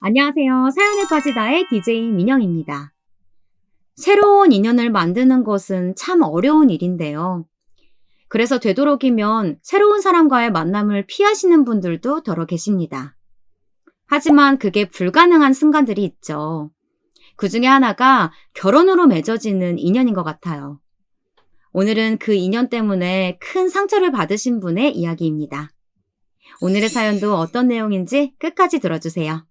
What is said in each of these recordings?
안녕하세요. 사연에 빠지다의 DJ 민영입니다. 새로운 인연을 만드는 것은 참 어려운 일인데요. 그래서 되도록이면 새로운 사람과의 만남을 피하시는 분들도 더러 계십니다. 하지만 그게 불가능한 순간들이 있죠. 그 중에 하나가 결혼으로 맺어지는 인연인 것 같아요. 오늘은 그 인연 때문에 큰 상처를 받으신 분의 이야기입니다. 오늘의 사연도 어떤 내용인지 끝까지 들어주세요.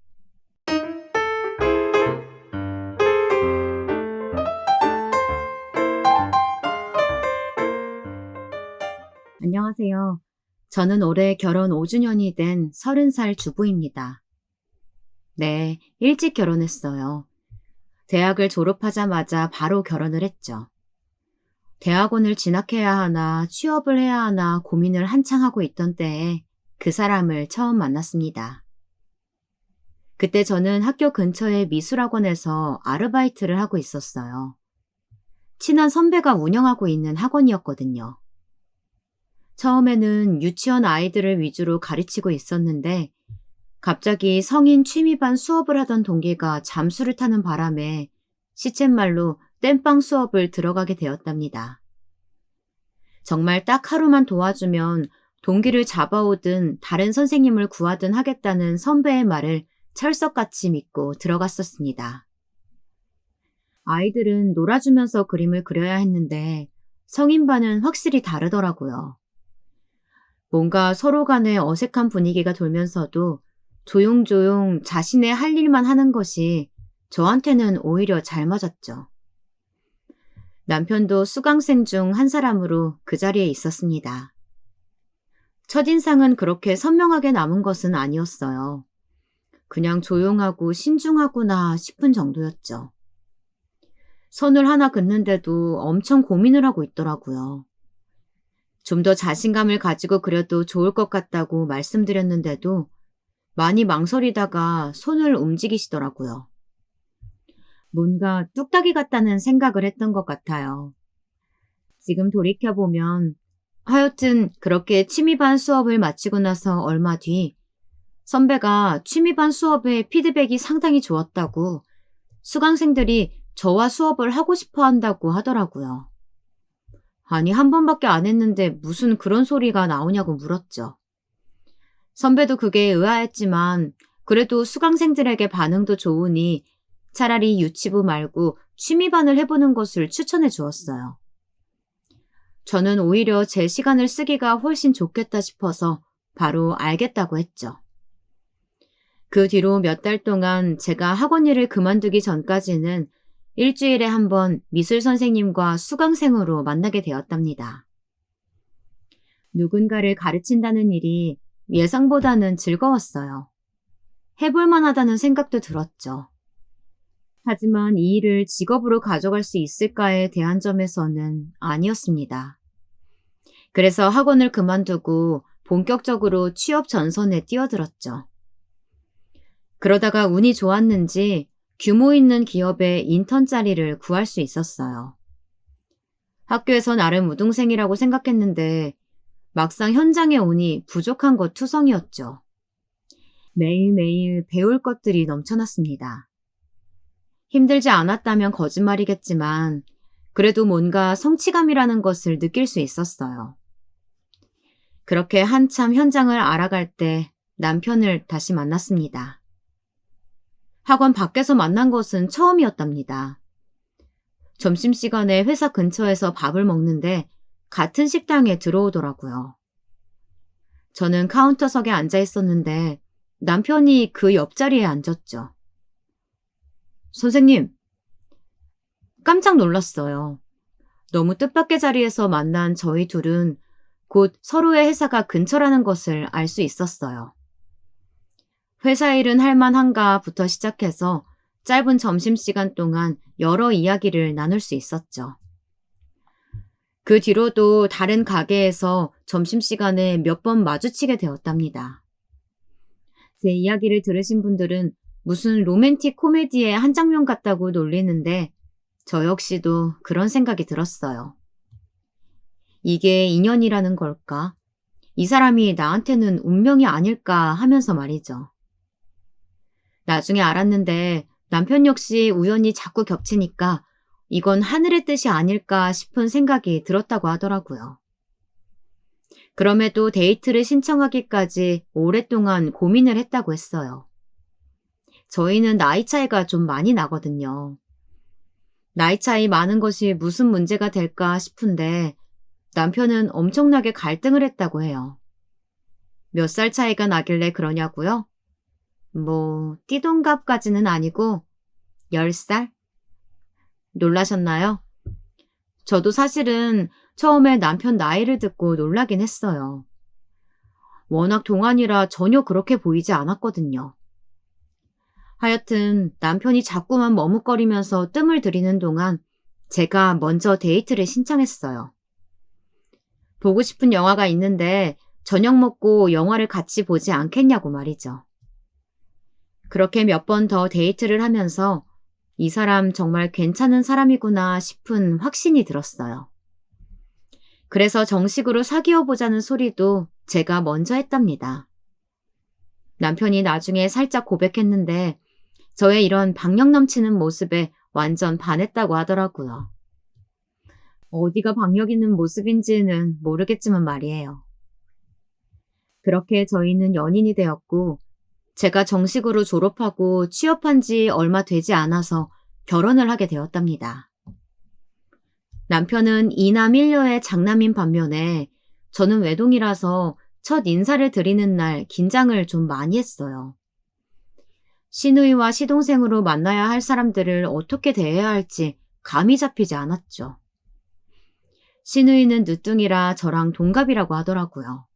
안녕하세요. 저는 올해 결혼 5주년이 된 30살 주부입니다. 네, 일찍 결혼했어요. 대학을 졸업하자마자 바로 결혼을 했죠. 대학원을 진학해야 하나 취업을 해야 하나 고민을 한창 하고 있던 때에 그 사람을 처음 만났습니다. 그때 저는 학교 근처의 미술학원에서 아르바이트를 하고 있었어요. 친한 선배가 운영하고 있는 학원이었거든요. 처음에는 유치원 아이들을 위주로 가르치고 있었는데 갑자기 성인 취미반 수업을 하던 동기가 잠수를 타는 바람에 시쳇말로 땜빵 수업을 들어가게 되었답니다. 정말 딱 하루만 도와주면 동기를 잡아오든 다른 선생님을 구하든 하겠다는 선배의 말을 철석같이 믿고 들어갔었습니다. 아이들은 놀아주면서 그림을 그려야 했는데 성인반은 확실히 다르더라고요. 뭔가 서로 간에 어색한 분위기가 돌면서도 조용조용 자신의 할 일만 하는 것이 저한테는 오히려 잘 맞았죠. 남편도 수강생 중 한 사람으로 그 자리에 있었습니다. 첫인상은 그렇게 선명하게 남은 것은 아니었어요. 그냥 조용하고 신중하구나 싶은 정도였죠. 선을 하나 긋는데도 엄청 고민을 하고 있더라고요. 좀 더 자신감을 가지고 그려도 좋을 것 같다고 말씀드렸는데도 많이 망설이다가 손을 움직이시더라고요. 뭔가 뚝딱이 같다는 생각을 했던 것 같아요. 지금 돌이켜보면 하여튼 그렇게 취미반 수업을 마치고 나서 얼마 뒤 선배가 취미반 수업의 피드백이 상당히 좋았다고 수강생들이 저와 수업을 하고 싶어 한다고 하더라고요. 아니, 한 번밖에 안 했는데 무슨 그런 소리가 나오냐고 물었죠. 선배도 그게 의아했지만 그래도 수강생들에게 반응도 좋으니 차라리 유치부 말고 취미반을 해보는 것을 추천해 주었어요. 저는 오히려 제 시간을 쓰기가 훨씬 좋겠다 싶어서 바로 알겠다고 했죠. 그 뒤로 몇 달 동안 제가 학원 일을 그만두기 전까지는 일주일에 한 번 미술 선생님과 수강생으로 만나게 되었답니다. 누군가를 가르친다는 일이 예상보다는 즐거웠어요. 해볼 만하다는 생각도 들었죠. 하지만 이 일을 직업으로 가져갈 수 있을까에 대한 점에서는 아니었습니다. 그래서 학원을 그만두고 본격적으로 취업 전선에 뛰어들었죠. 그러다가 운이 좋았는지 규모 있는 기업에 인턴 자리를 구할 수 있었어요. 학교에서 나름 우등생이라고 생각했는데 막상 현장에 오니 부족한 것 투성이었죠. 매일매일 배울 것들이 넘쳐났습니다. 힘들지 않았다면 거짓말이겠지만 그래도 뭔가 성취감이라는 것을 느낄 수 있었어요. 그렇게 한참 현장을 알아갈 때 남편을 다시 만났습니다. 학원 밖에서 만난 것은 처음이었답니다. 점심시간에 회사 근처에서 밥을 먹는데 같은 식당에 들어오더라고요. 저는 카운터석에 앉아 있었는데 남편이 그 옆자리에 앉았죠. 선생님, 깜짝 놀랐어요. 너무 뜻밖의 자리에서 만난 저희 둘은 곧 서로의 회사가 근처라는 것을 알 수 있었어요. 회사 일은 할만한가부터 시작해서 짧은 점심시간 동안 여러 이야기를 나눌 수 있었죠. 그 뒤로도 다른 가게에서 점심시간에 몇 번 마주치게 되었답니다. 제 이야기를 들으신 분들은 무슨 로맨틱 코미디의 한 장면 같다고 놀리는데 저 역시도 그런 생각이 들었어요. 이게 인연이라는 걸까? 이 사람이 나한테는 운명이 아닐까 하면서 말이죠. 나중에 알았는데 남편 역시 우연히 자꾸 겹치니까 이건 하늘의 뜻이 아닐까 싶은 생각이 들었다고 하더라고요. 그럼에도 데이트를 신청하기까지 오랫동안 고민을 했다고 했어요. 저희는 나이 차이가 좀 많이 나거든요. 나이 차이 많은 것이 무슨 문제가 될까 싶은데 남편은 엄청나게 갈등을 했다고 해요. 몇 살 차이가 나길래 그러냐고요? 띠동갑까지는 아니고 10살? 놀라셨나요? 저도 사실은 처음에 남편 나이를 듣고 놀라긴 했어요. 워낙 동안이라 전혀 그렇게 보이지 않았거든요. 하여튼 남편이 자꾸만 머뭇거리면서 뜸을 들이는 동안 제가 먼저 데이트를 신청했어요. 보고 싶은 영화가 있는데 저녁 먹고 영화를 같이 보지 않겠냐고 말이죠. 그렇게 몇 번 더 데이트를 하면서 이 사람 정말 괜찮은 사람이구나 싶은 확신이 들었어요. 그래서 정식으로 사귀어 보자는 소리도 제가 먼저 했답니다. 남편이 나중에 살짝 고백했는데 저의 이런 박력 넘치는 모습에 완전 반했다고 하더라고요. 어디가 박력 있는 모습인지는 모르겠지만 말이에요. 그렇게 저희는 연인이 되었고 제가 정식으로 졸업하고 취업한 지 얼마 되지 않아서 결혼을 하게 되었답니다. 남편은 이남 1녀의 장남인 반면에 저는 외동이라서 첫 인사를 드리는 날 긴장을 좀 많이 했어요. 시누이와 시동생으로 만나야 할 사람들을 어떻게 대해야 할지 감이 잡히지 않았죠. 시누이는 늦둥이라 저랑 동갑이라고 하더라고요.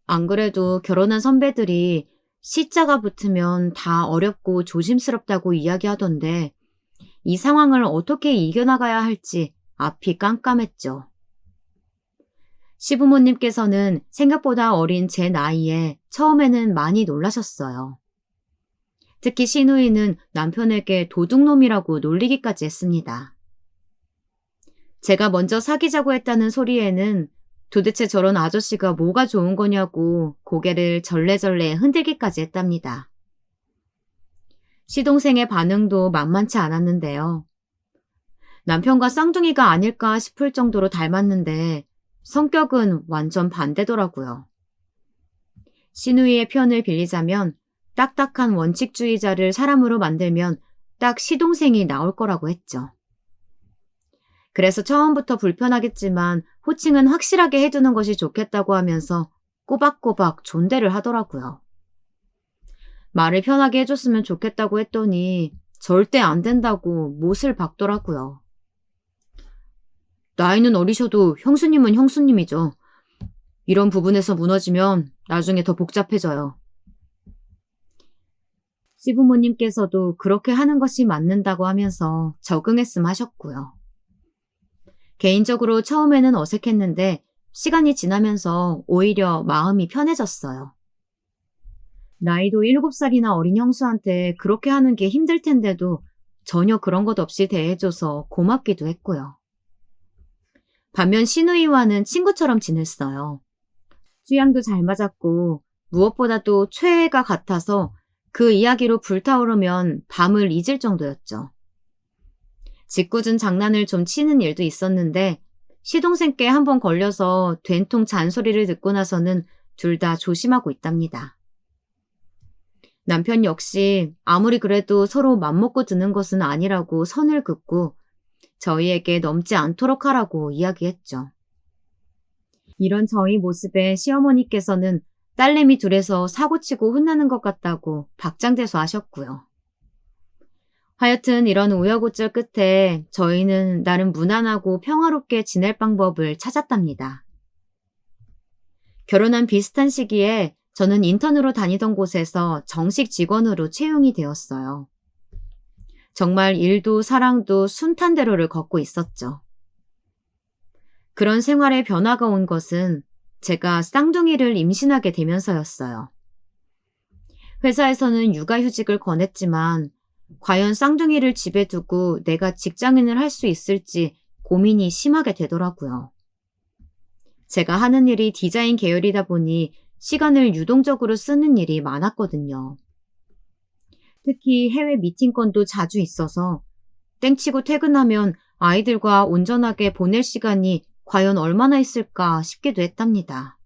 안 그래도 결혼한 선배들이 시자가 붙으면 다 어렵고 조심스럽다고 이야기하던데 이 상황을 어떻게 이겨나가야 할지 앞이 깜깜했죠. 시부모님께서는 생각보다 어린 제 나이에 처음에는 많이 놀라셨어요. 특히 시누이는 남편에게 도둑놈이라고 놀리기까지 했습니다. 제가 먼저 사귀자고 했다는 소리에는 도대체 저런 아저씨가 뭐가 좋은 거냐고 고개를 절레절레 흔들기까지 했답니다. 시동생의 반응도 만만치 않았는데요. 남편과 쌍둥이가 아닐까 싶을 정도로 닮았는데 성격은 완전 반대더라고요. 시누이의 편을 빌리자면 딱딱한 원칙주의자를 사람으로 만들면 딱 시동생이 나올 거라고 했죠. 그래서 처음부터 불편하겠지만 호칭은 확실하게 해두는 것이 좋겠다고 하면서 꼬박꼬박 존대를 하더라고요. 말을 편하게 해줬으면 좋겠다고 했더니 절대 안 된다고 못을 박더라고요. 나이는 어리셔도 형수님은 형수님이죠. 이런 부분에서 무너지면 나중에 더 복잡해져요. 시부모님께서도 그렇게 하는 것이 맞는다고 하면서 적응했음 하셨고요. 개인적으로 처음에는 어색했는데 시간이 지나면서 오히려 마음이 편해졌어요. 나이도 7살이나 어린 형수한테 그렇게 하는 게 힘들 텐데도 전혀 그런 것 없이 대해줘서 고맙기도 했고요. 반면 시누이와는 친구처럼 지냈어요. 취향도 잘 맞았고 무엇보다도 최애가 같아서 그 이야기로 불타오르면 밤을 잊을 정도였죠. 짓궂은 장난을 좀 치는 일도 있었는데 시동생께 한번 걸려서 된통 잔소리를 듣고 나서는 둘 다 조심하고 있답니다. 남편 역시 아무리 그래도 서로 맘먹고 드는 것은 아니라고 선을 긋고 저희에게 넘지 않도록 하라고 이야기했죠. 이런 저희 모습에 시어머니께서는 딸내미 둘에서 사고치고 혼나는 것 같다고 박장대소 하셨고요. 하여튼 이런 우여곡절 끝에 저희는 나름 무난하고 평화롭게 지낼 방법을 찾았답니다. 결혼한 비슷한 시기에 저는 인턴으로 다니던 곳에서 정식 직원으로 채용이 되었어요. 정말 일도 사랑도 순탄대로를 걷고 있었죠. 그런 생활에 변화가 온 것은 제가 쌍둥이를 임신하게 되면서였어요. 회사에서는 육아휴직을 권했지만 과연 쌍둥이를 집에 두고 내가 직장인을 할 수 있을지 고민이 심하게 되더라고요. 제가 하는 일이 디자인 계열이다 보니 시간을 유동적으로 쓰는 일이 많았거든요. 특히 해외 미팅권도 자주 있어서 땡치고 퇴근하면 아이들과 온전하게 보낼 시간이 과연 얼마나 있을까 싶기도 했답니다.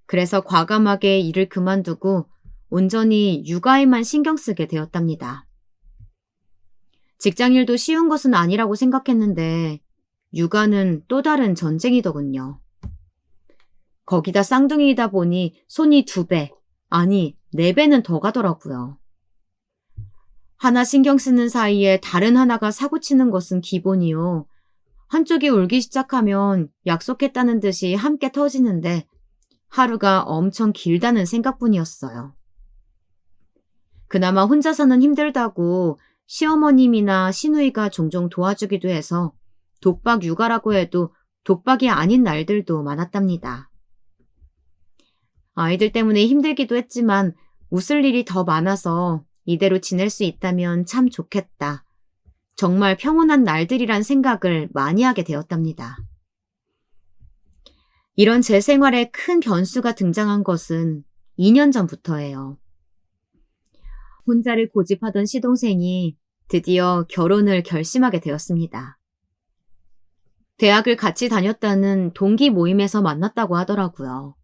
그래서 과감하게 일을 그만두고 온전히 육아에만 신경 쓰게 되었답니다. 직장일도 쉬운 것은 아니라고 생각했는데 육아는 또 다른 전쟁이더군요. 거기다 쌍둥이이다 보니 손이 2배, 아니 4배는 더 가더라고요. 하나 신경 쓰는 사이에 다른 하나가 사고치는 것은 기본이요. 한쪽이 울기 시작하면 약속했다는 듯이 함께 터지는데 하루가 엄청 길다는 생각뿐이었어요. 그나마 혼자서는 힘들다고 시어머님이나 시누이가 종종 도와주기도 해서 독박 육아라고 해도 독박이 아닌 날들도 많았답니다. 아이들 때문에 힘들기도 했지만 웃을 일이 더 많아서 이대로 지낼 수 있다면 참 좋겠다. 정말 평온한 날들이란 생각을 많이 하게 되었답니다. 이런 제 생활에 큰 변수가 등장한 것은 2년 전부터예요. 혼자를 고집하던 시동생이 드디어 결혼을 결심하게 되었습니다. 대학을 같이 다녔다는 동기 모임에서 만났다고 하더라고요.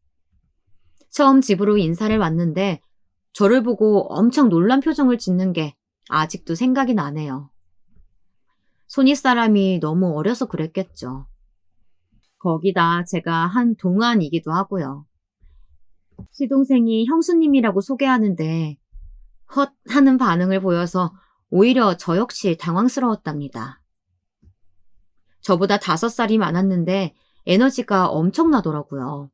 처음 집으로 인사를 왔는데 저를 보고 엄청 놀란 표정을 짓는 게 아직도 생각이 나네요. 손윗사람이 너무 어려서 그랬겠죠. 거기다 제가 한 동안이기도 하고요. 시동생이 형수님이라고 소개하는데 헛 하는 반응을 보여서 오히려 저 역시 당황스러웠답니다. 저보다 5살이 많았는데 에너지가 엄청나더라고요.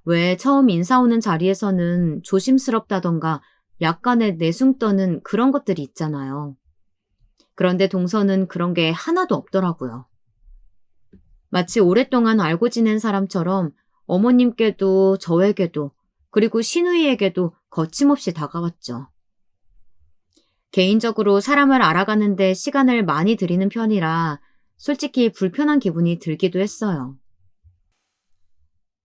왜 처음 인사 오는 자리에서는 조심스럽다던가 약간의 내숭 떠는 그런 것들이 있잖아요. 그런데 동서는 그런 게 하나도 없더라고요. 마치 오랫동안 알고 지낸 사람처럼 어머님께도 저에게도 그리고 시누이에게도 거침없이 다가왔죠. 개인적으로 사람을 알아가는데 시간을 많이 들이는 편이라 솔직히 불편한 기분이 들기도 했어요.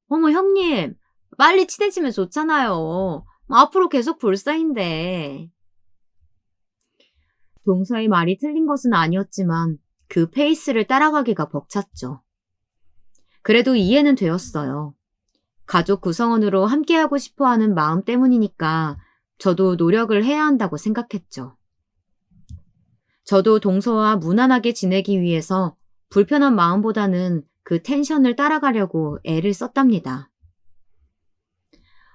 어머 형님, 빨리 친해지면 좋잖아요. 앞으로 계속 볼 사이인데. 동서의 말이 틀린 것은 아니었지만 그 페이스를 따라가기가 벅찼죠. 그래도 이해는 되었어요. 가족 구성원으로 함께하고 싶어하는 마음 때문이니까 저도 노력을 해야 한다고 생각했죠. 저도 동서와 무난하게 지내기 위해서 불편한 마음보다는 그 텐션을 따라가려고 애를 썼답니다.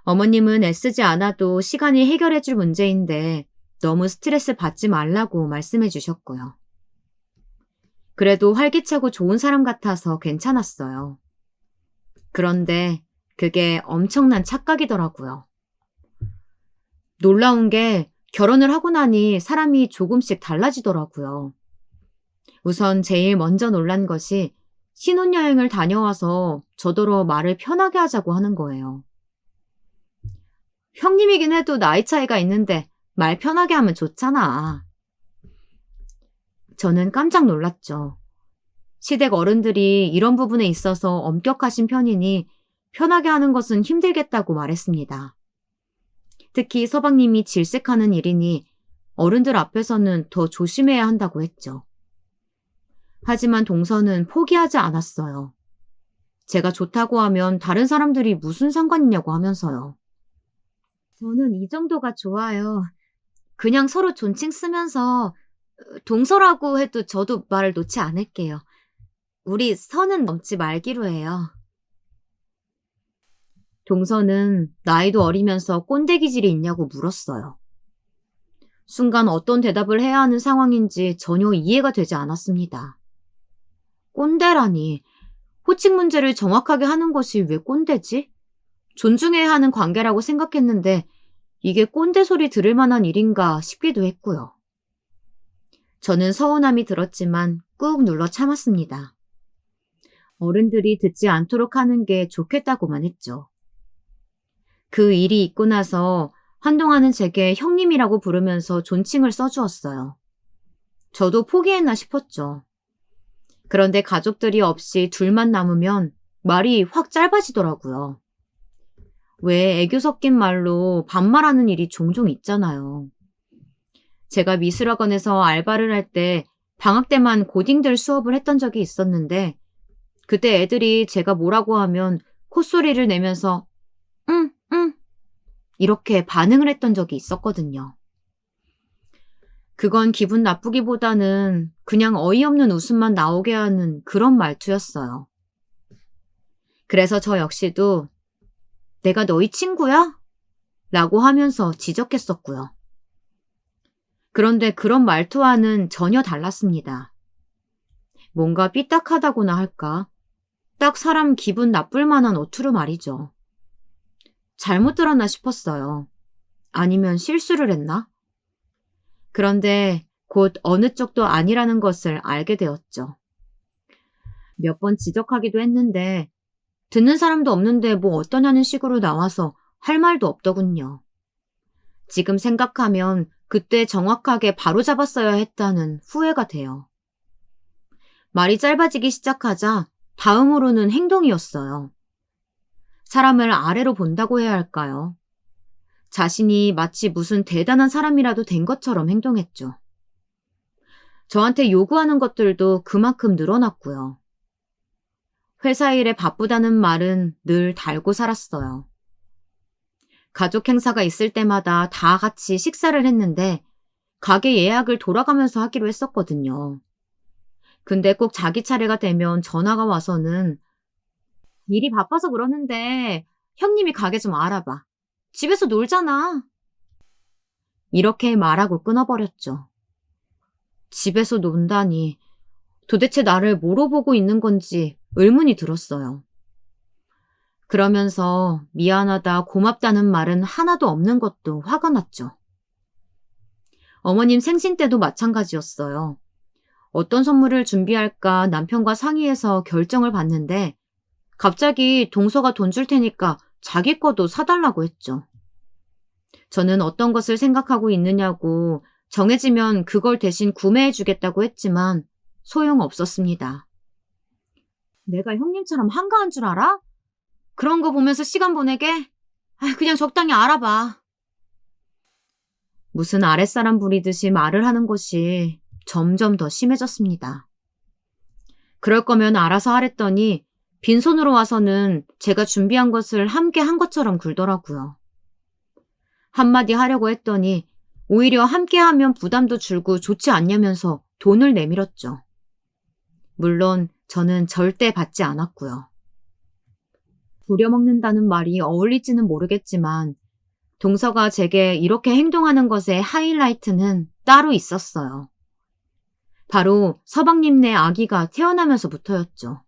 어머님은 애쓰지 않아도 시간이 해결해 줄 문제인데 너무 스트레스 받지 말라고 말씀해 주셨고요. 그래도 활기차고 좋은 사람 같아서 괜찮았어요. 그런데 그게 엄청난 착각이더라고요. 놀라운 게 결혼을 하고 나니 사람이 조금씩 달라지더라고요. 우선 제일 먼저 놀란 것이 신혼여행을 다녀와서 저더러 말을 편하게 하자고 하는 거예요. 형님이긴 해도 나이 차이가 있는데 말 편하게 하면 좋잖아. 저는 깜짝 놀랐죠. 시댁 어른들이 이런 부분에 있어서 엄격하신 편이니 편하게 하는 것은 힘들겠다고 말했습니다. 특히 서방님이 질색하는 일이니 어른들 앞에서는 더 조심해야 한다고 했죠. 하지만 동서는 포기하지 않았어요. 제가 좋다고 하면 다른 사람들이 무슨 상관이냐고 하면서요. 저는 이 정도가 좋아요. 그냥 서로 존칭 쓰면서 동서라고 해도 저도 말을 놓지 않을게요. 우리 선은 넘지 말기로 해요. 동서는 나이도 어리면서 꼰대 기질이 있냐고 물었어요. 순간 어떤 대답을 해야 하는 상황인지 전혀 이해가 되지 않았습니다. 꼰대라니, 호칭 문제를 정확하게 하는 것이 왜 꼰대지? 존중해야 하는 관계라고 생각했는데 이게 꼰대 소리 들을 만한 일인가 싶기도 했고요. 저는 서운함이 들었지만 꾹 눌러 참았습니다. 어른들이 듣지 않도록 하는 게 좋겠다고만 했죠. 그 일이 있고 나서 한동안은 제게 형님이라고 부르면서 존칭을 써주었어요. 저도 포기했나 싶었죠. 그런데 가족들이 없이 둘만 남으면 말이 확 짧아지더라고요. 왜 애교 섞인 말로 반말하는 일이 종종 있잖아요. 제가 미술학원에서 알바를 할 때 방학 때만 고딩들 수업을 했던 적이 있었는데 그때 애들이 제가 뭐라고 하면 콧소리를 내면서 응, 응 이렇게 반응을 했던 적이 있었거든요. 그건 기분 나쁘기보다는 그냥 어이없는 웃음만 나오게 하는 그런 말투였어요. 그래서 저 역시도 내가 너희 친구야? 라고 하면서 지적했었고요. 그런데 그런 말투와는 전혀 달랐습니다. 뭔가 삐딱하다고나 할까? 딱 사람 기분 나쁠 만한 어투로 말이죠. 잘못 들었나 싶었어요. 아니면 실수를 했나? 그런데 곧 어느 쪽도 아니라는 것을 알게 되었죠. 몇 번 지적하기도 했는데 듣는 사람도 없는데 뭐 어떠냐는 식으로 나와서 할 말도 없더군요. 지금 생각하면 그때 정확하게 바로잡았어야 했다는 후회가 돼요. 말이 짧아지기 시작하자 다음으로는 행동이었어요. 사람을 아래로 본다고 해야 할까요? 자신이 마치 무슨 대단한 사람이라도 된 것처럼 행동했죠. 저한테 요구하는 것들도 그만큼 늘어났고요. 회사 일에 바쁘다는 말은 늘 달고 살았어요. 가족 행사가 있을 때마다 다 같이 식사를 했는데 가게 예약을 돌아가면서 하기로 했었거든요. 근데 꼭 자기 차례가 되면 전화가 와서는 일이 바빠서 그러는데 형님이 가게 좀 알아봐. 집에서 놀잖아. 이렇게 말하고 끊어버렸죠. 집에서 논다니 도대체 나를 뭐로 보고 있는 건지 의문이 들었어요. 그러면서 미안하다, 고맙다는 말은 하나도 없는 것도 화가 났죠. 어머님 생신 때도 마찬가지였어요. 어떤 선물을 준비할까 남편과 상의해서 결정을 봤는데 갑자기 동서가 돈 줄 테니까 자기 거도 사달라고 했죠. 저는 어떤 것을 생각하고 있느냐고 정해지면 그걸 대신 구매해 주겠다고 했지만 소용없었습니다. 내가 형님처럼 한가한 줄 알아? 그런 거 보면서 시간 보내게? 그냥 적당히 알아봐. 무슨 아랫사람 부리듯이 말을 하는 것이 점점 더 심해졌습니다. 그럴 거면 알아서 하랬더니 빈손으로 와서는 제가 준비한 것을 함께 한 것처럼 굴더라고요. 한마디 하려고 했더니 오히려 함께 하면 부담도 줄고 좋지 않냐면서 돈을 내밀었죠. 물론 저는 절대 받지 않았고요. 부려먹는다는 말이 어울릴지는 모르겠지만 동서가 제게 이렇게 행동하는 것의 하이라이트는 따로 있었어요. 바로 서방님네 아기가 태어나면서부터였죠.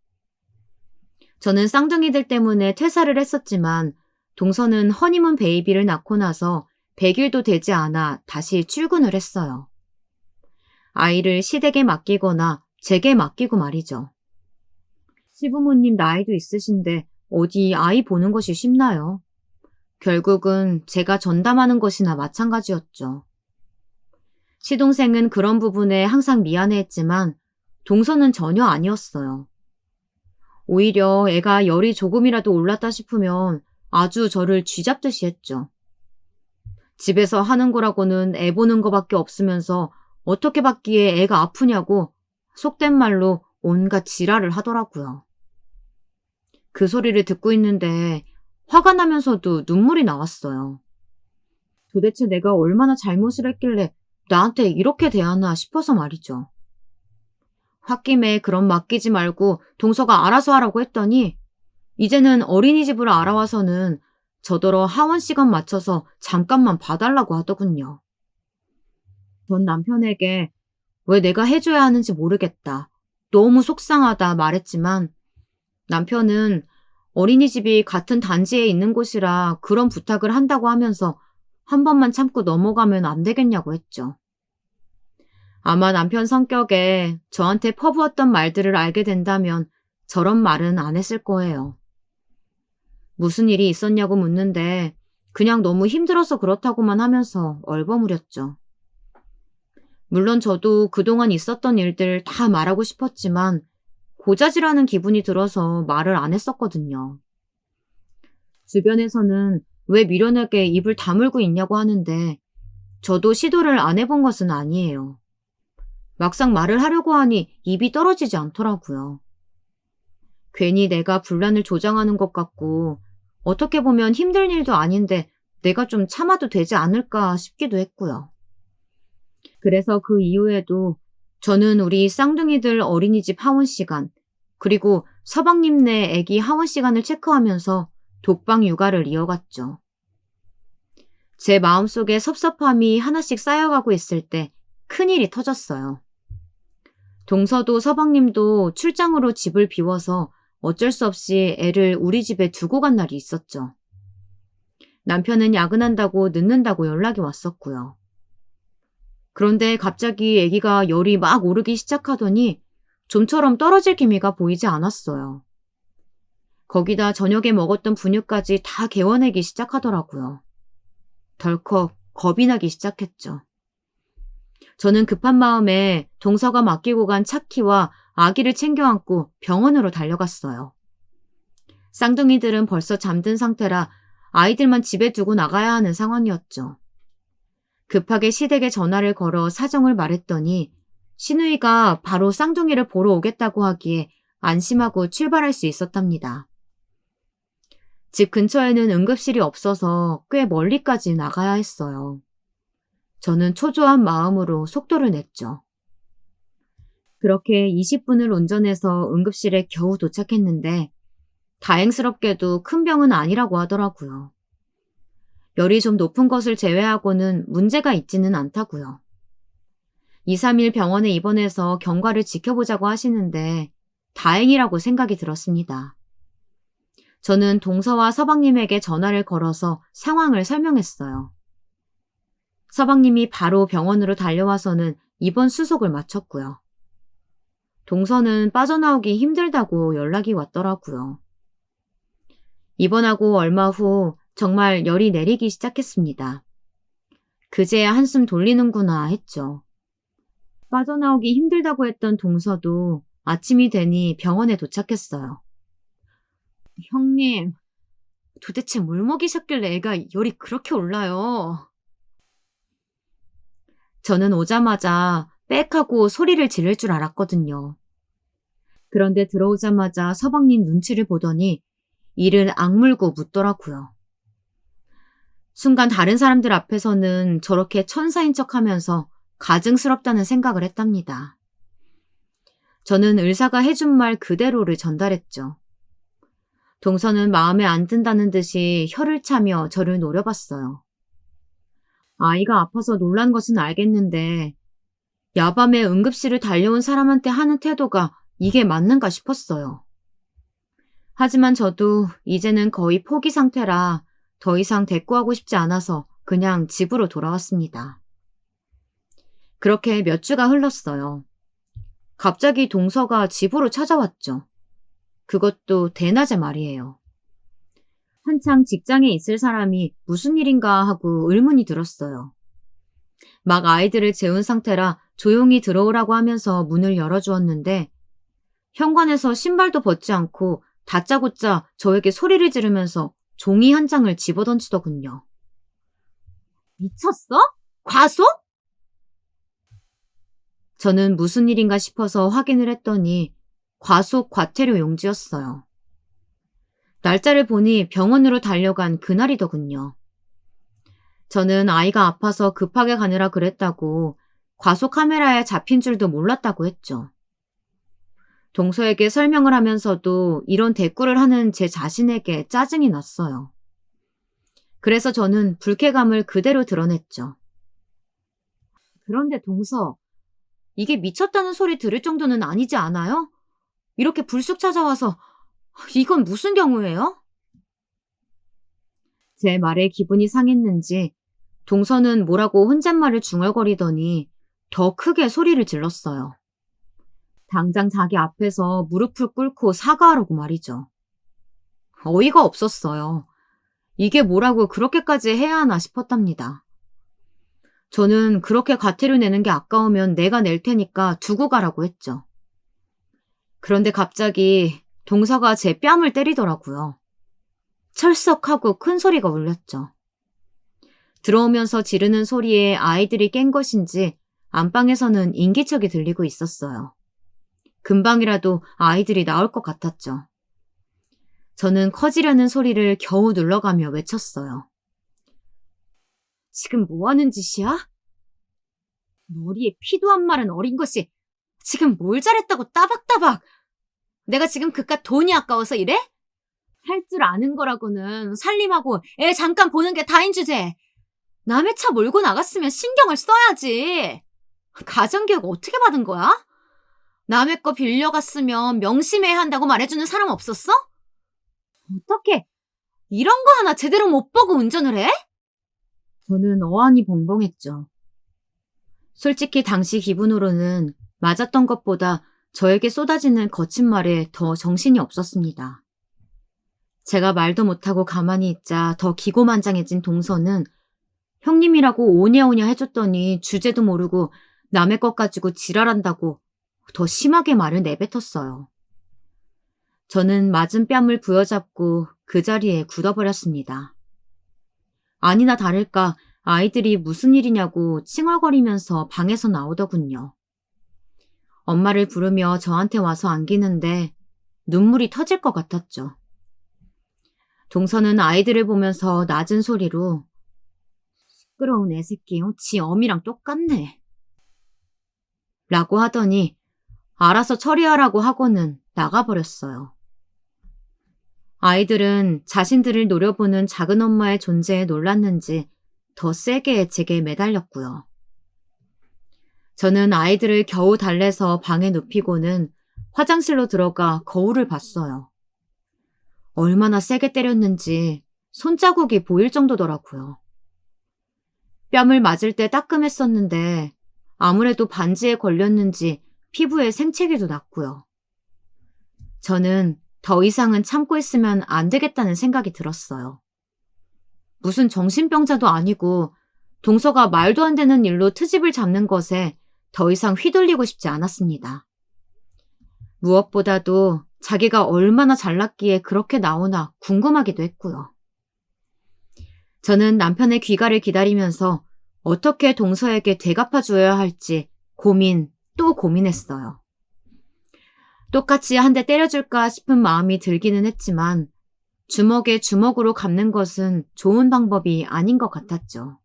저는 쌍둥이들 때문에 퇴사를 했었지만 동서는 허니문 베이비를 낳고 나서 100일도 되지 않아 다시 출근을 했어요. 아이를 시댁에 맡기거나 제게 맡기고 말이죠. 시부모님 나이도 있으신데 어디 아이 보는 것이 쉽나요? 결국은 제가 전담하는 것이나 마찬가지였죠. 시동생은 그런 부분에 항상 미안해했지만 동서는 전혀 아니었어요. 오히려 애가 열이 조금이라도 올랐다 싶으면 아주 저를 쥐잡듯이 했죠. 집에서 하는 거라고는 애 보는 거밖에 없으면서 어떻게 받기에 애가 아프냐고 속된 말로 온갖 지랄을 하더라고요. 그 소리를 듣고 있는데 화가 나면서도 눈물이 나왔어요. 도대체 내가 얼마나 잘못을 했길래 나한테 이렇게 대하나 싶어서 말이죠. 홧김에 그럼 맡기지 말고 동서가 알아서 하라고 했더니 이제는 어린이집을 알아와서는 저더러 하원 시간 맞춰서 잠깐만 봐달라고 하더군요. 전 남편에게 왜 내가 해줘야 하는지 모르겠다. 너무 속상하다 말했지만 남편은 어린이집이 같은 단지에 있는 곳이라 그런 부탁을 한다고 하면서 한 번만 참고 넘어가면 안 되겠냐고 했죠. 아마 남편 성격에 저한테 퍼부었던 말들을 알게 된다면 저런 말은 안 했을 거예요. 무슨 일이 있었냐고 묻는데 그냥 너무 힘들어서 그렇다고만 하면서 얼버무렸죠. 물론 저도 그동안 있었던 일들 다 말하고 싶었지만 고자질하는 기분이 들어서 말을 안 했었거든요. 주변에서는 왜 미련하게 입을 다물고 있냐고 하는데 저도 시도를 안 해본 것은 아니에요. 막상 말을 하려고 하니 입이 떨어지지 않더라고요. 괜히 내가 분란을 조장하는 것 같고 어떻게 보면 힘든 일도 아닌데 내가 좀 참아도 되지 않을까 싶기도 했고요. 그래서 그 이후에도 저는 우리 쌍둥이들 어린이집 하원 시간, 그리고 서방님네 애기 하원 시간을 체크하면서 독방 육아를 이어갔죠. 제 마음속에 섭섭함이 하나씩 쌓여가고 있을 때 큰일이 터졌어요. 동서도 서방님도 출장으로 집을 비워서 어쩔 수 없이 애를 우리 집에 두고 간 날이 있었죠. 남편은 야근한다고 늦는다고 연락이 왔었고요. 그런데 갑자기 아기가 열이 막 오르기 시작하더니 좀처럼 떨어질 기미가 보이지 않았어요. 거기다 저녁에 먹었던 분유까지 다 개워내기 시작하더라고요. 덜컥 겁이 나기 시작했죠. 저는 급한 마음에 동서가 맡기고 간 차키와 아기를 챙겨 안고 병원으로 달려갔어요. 쌍둥이들은 벌써 잠든 상태라 아이들만 집에 두고 나가야 하는 상황이었죠. 급하게 시댁에 전화를 걸어 사정을 말했더니 시누이가 바로 쌍둥이를 보러 오겠다고 하기에 안심하고 출발할 수 있었답니다. 집 근처에는 응급실이 없어서 꽤 멀리까지 나가야 했어요. 저는 초조한 마음으로 속도를 냈죠. 그렇게 20분을 운전해서 응급실에 겨우 도착했는데 다행스럽게도 큰 병은 아니라고 하더라고요. 열이 좀 높은 것을 제외하고는 문제가 있지는 않다고요. 2, 3일 병원에 입원해서 경과를 지켜보자고 하시는데 다행이라고 생각이 들었습니다. 저는 동서와 서방님에게 전화를 걸어서 상황을 설명했어요. 서방님이 바로 병원으로 달려와서는 입원 수속을 마쳤고요. 동서는 빠져나오기 힘들다고 연락이 왔더라고요. 입원하고 얼마 후 정말 열이 내리기 시작했습니다. 그제야 한숨 돌리는구나 했죠. 빠져나오기 힘들다고 했던 동서도 아침이 되니 병원에 도착했어요. 형님, 도대체 뭘 먹이셨길래 애가 열이 그렇게 올라요? 저는 오자마자 빽 하고 소리를 지를 줄 알았거든요. 그런데 들어오자마자 서방님 눈치를 보더니 이를 악물고 묻더라고요. 순간 다른 사람들 앞에서는 저렇게 천사인 척하면서 가증스럽다는 생각을 했답니다. 저는 의사가 해준 말 그대로를 전달했죠. 동서는 마음에 안 든다는 듯이 혀를 차며 저를 노려봤어요. 아이가 아파서 놀란 것은 알겠는데 야밤에 응급실을 달려온 사람한테 하는 태도가 이게 맞는가 싶었어요. 하지만 저도 이제는 거의 포기 상태라 더 이상 대꾸하고 싶지 않아서 그냥 집으로 돌아왔습니다. 그렇게 몇 주가 흘렀어요. 갑자기 동서가 집으로 찾아왔죠. 그것도 대낮에 말이에요. 한창 직장에 있을 사람이 무슨 일인가 하고 의문이 들었어요. 막 아이들을 재운 상태라 조용히 들어오라고 하면서 문을 열어주었는데 현관에서 신발도 벗지 않고 다짜고짜 저에게 소리를 지르면서 종이 한 장을 집어던지더군요. 미쳤어? 과속? 저는 무슨 일인가 싶어서 확인을 했더니 과속 과태료 용지였어요. 날짜를 보니 병원으로 달려간 그날이더군요. 저는 아이가 아파서 급하게 가느라 그랬다고 과속 카메라에 잡힌 줄도 몰랐다고 했죠. 동서에게 설명을 하면서도 이런 대꾸를 하는 제 자신에게 짜증이 났어요. 그래서 저는 불쾌감을 그대로 드러냈죠. 그런데 동서, 이게 미쳤다는 소리 들을 정도는 아니지 않아요? 이렇게 불쑥 찾아와서 이건 무슨 경우예요? 제 말에 기분이 상했는지 동서는 뭐라고 혼잣말을 중얼거리더니 더 크게 소리를 질렀어요. 당장 자기 앞에서 무릎을 꿇고 사과하라고 말이죠. 어이가 없었어요. 이게 뭐라고 그렇게까지 해야 하나 싶었답니다. 저는 그렇게 과태료 내는 게 아까우면 내가 낼 테니까 두고 가라고 했죠. 그런데 갑자기 동서가 제 뺨을 때리더라고요. 철썩하고 큰 소리가 울렸죠. 들어오면서 지르는 소리에 아이들이 깬 것인지 안방에서는 인기척이 들리고 있었어요. 금방이라도 아이들이 나올 것 같았죠. 저는 커지려는 소리를 겨우 눌러가며 외쳤어요. 지금 뭐 하는 짓이야? 머리에 피도 안 마른 어린 것이 지금 뭘 잘했다고 따박따박. 내가 지금 그깟 돈이 아까워서 이래? 할 줄 아는 거라고는 살림하고 애 잠깐 보는 게 다인 주제. 남의 차 몰고 나갔으면 신경을 써야지. 가정교육 어떻게 받은 거야? 남의 거 빌려갔으면 명심해야 한다고 말해주는 사람 없었어? 어떻게 이런 거 하나 제대로 못 보고 운전을 해? 저는 어안이 벙벙했죠. 솔직히 당시 기분으로는 맞았던 것보다 저에게 쏟아지는 거친 말에 더 정신이 없었습니다. 제가 말도 못하고 가만히 있자 더 기고만장해진 동서는 형님이라고 오냐오냐 해줬더니 주제도 모르고 남의 것 가지고 지랄한다고 더 심하게 말을 내뱉었어요. 저는 맞은 뺨을 부여잡고 그 자리에 굳어버렸습니다. 아니나 다를까 아이들이 무슨 일이냐고 칭얼거리면서 방에서 나오더군요. 엄마를 부르며 저한테 와서 안기는데 눈물이 터질 것 같았죠. 동서는 아이들을 보면서 낮은 소리로 시끄러운 애새끼, 지 어미랑 똑같네. 라고 하더니 알아서 처리하라고 하고는 나가버렸어요. 아이들은 자신들을 노려보는 작은 엄마의 존재에 놀랐는지 더 세게 제게 매달렸고요. 저는 아이들을 겨우 달래서 방에 눕히고는 화장실로 들어가 거울을 봤어요. 얼마나 세게 때렸는지 손자국이 보일 정도더라고요. 뺨을 맞을 때 따끔했었는데 아무래도 반지에 걸렸는지 피부에 생채기도 났고요. 저는 더 이상은 참고 있으면 안 되겠다는 생각이 들었어요. 무슨 정신병자도 아니고 동서가 말도 안 되는 일로 트집을 잡는 것에 더 이상 휘둘리고 싶지 않았습니다. 무엇보다도 자기가 얼마나 잘났기에 그렇게 나오나 궁금하기도 했고요. 저는 남편의 귀가를 기다리면서 어떻게 동서에게 되갚아줘야 할지 고민 또 고민했어요. 똑같이 한 대 때려줄까 싶은 마음이 들기는 했지만 주먹에 주먹으로 갚는 것은 좋은 방법이 아닌 것 같았죠.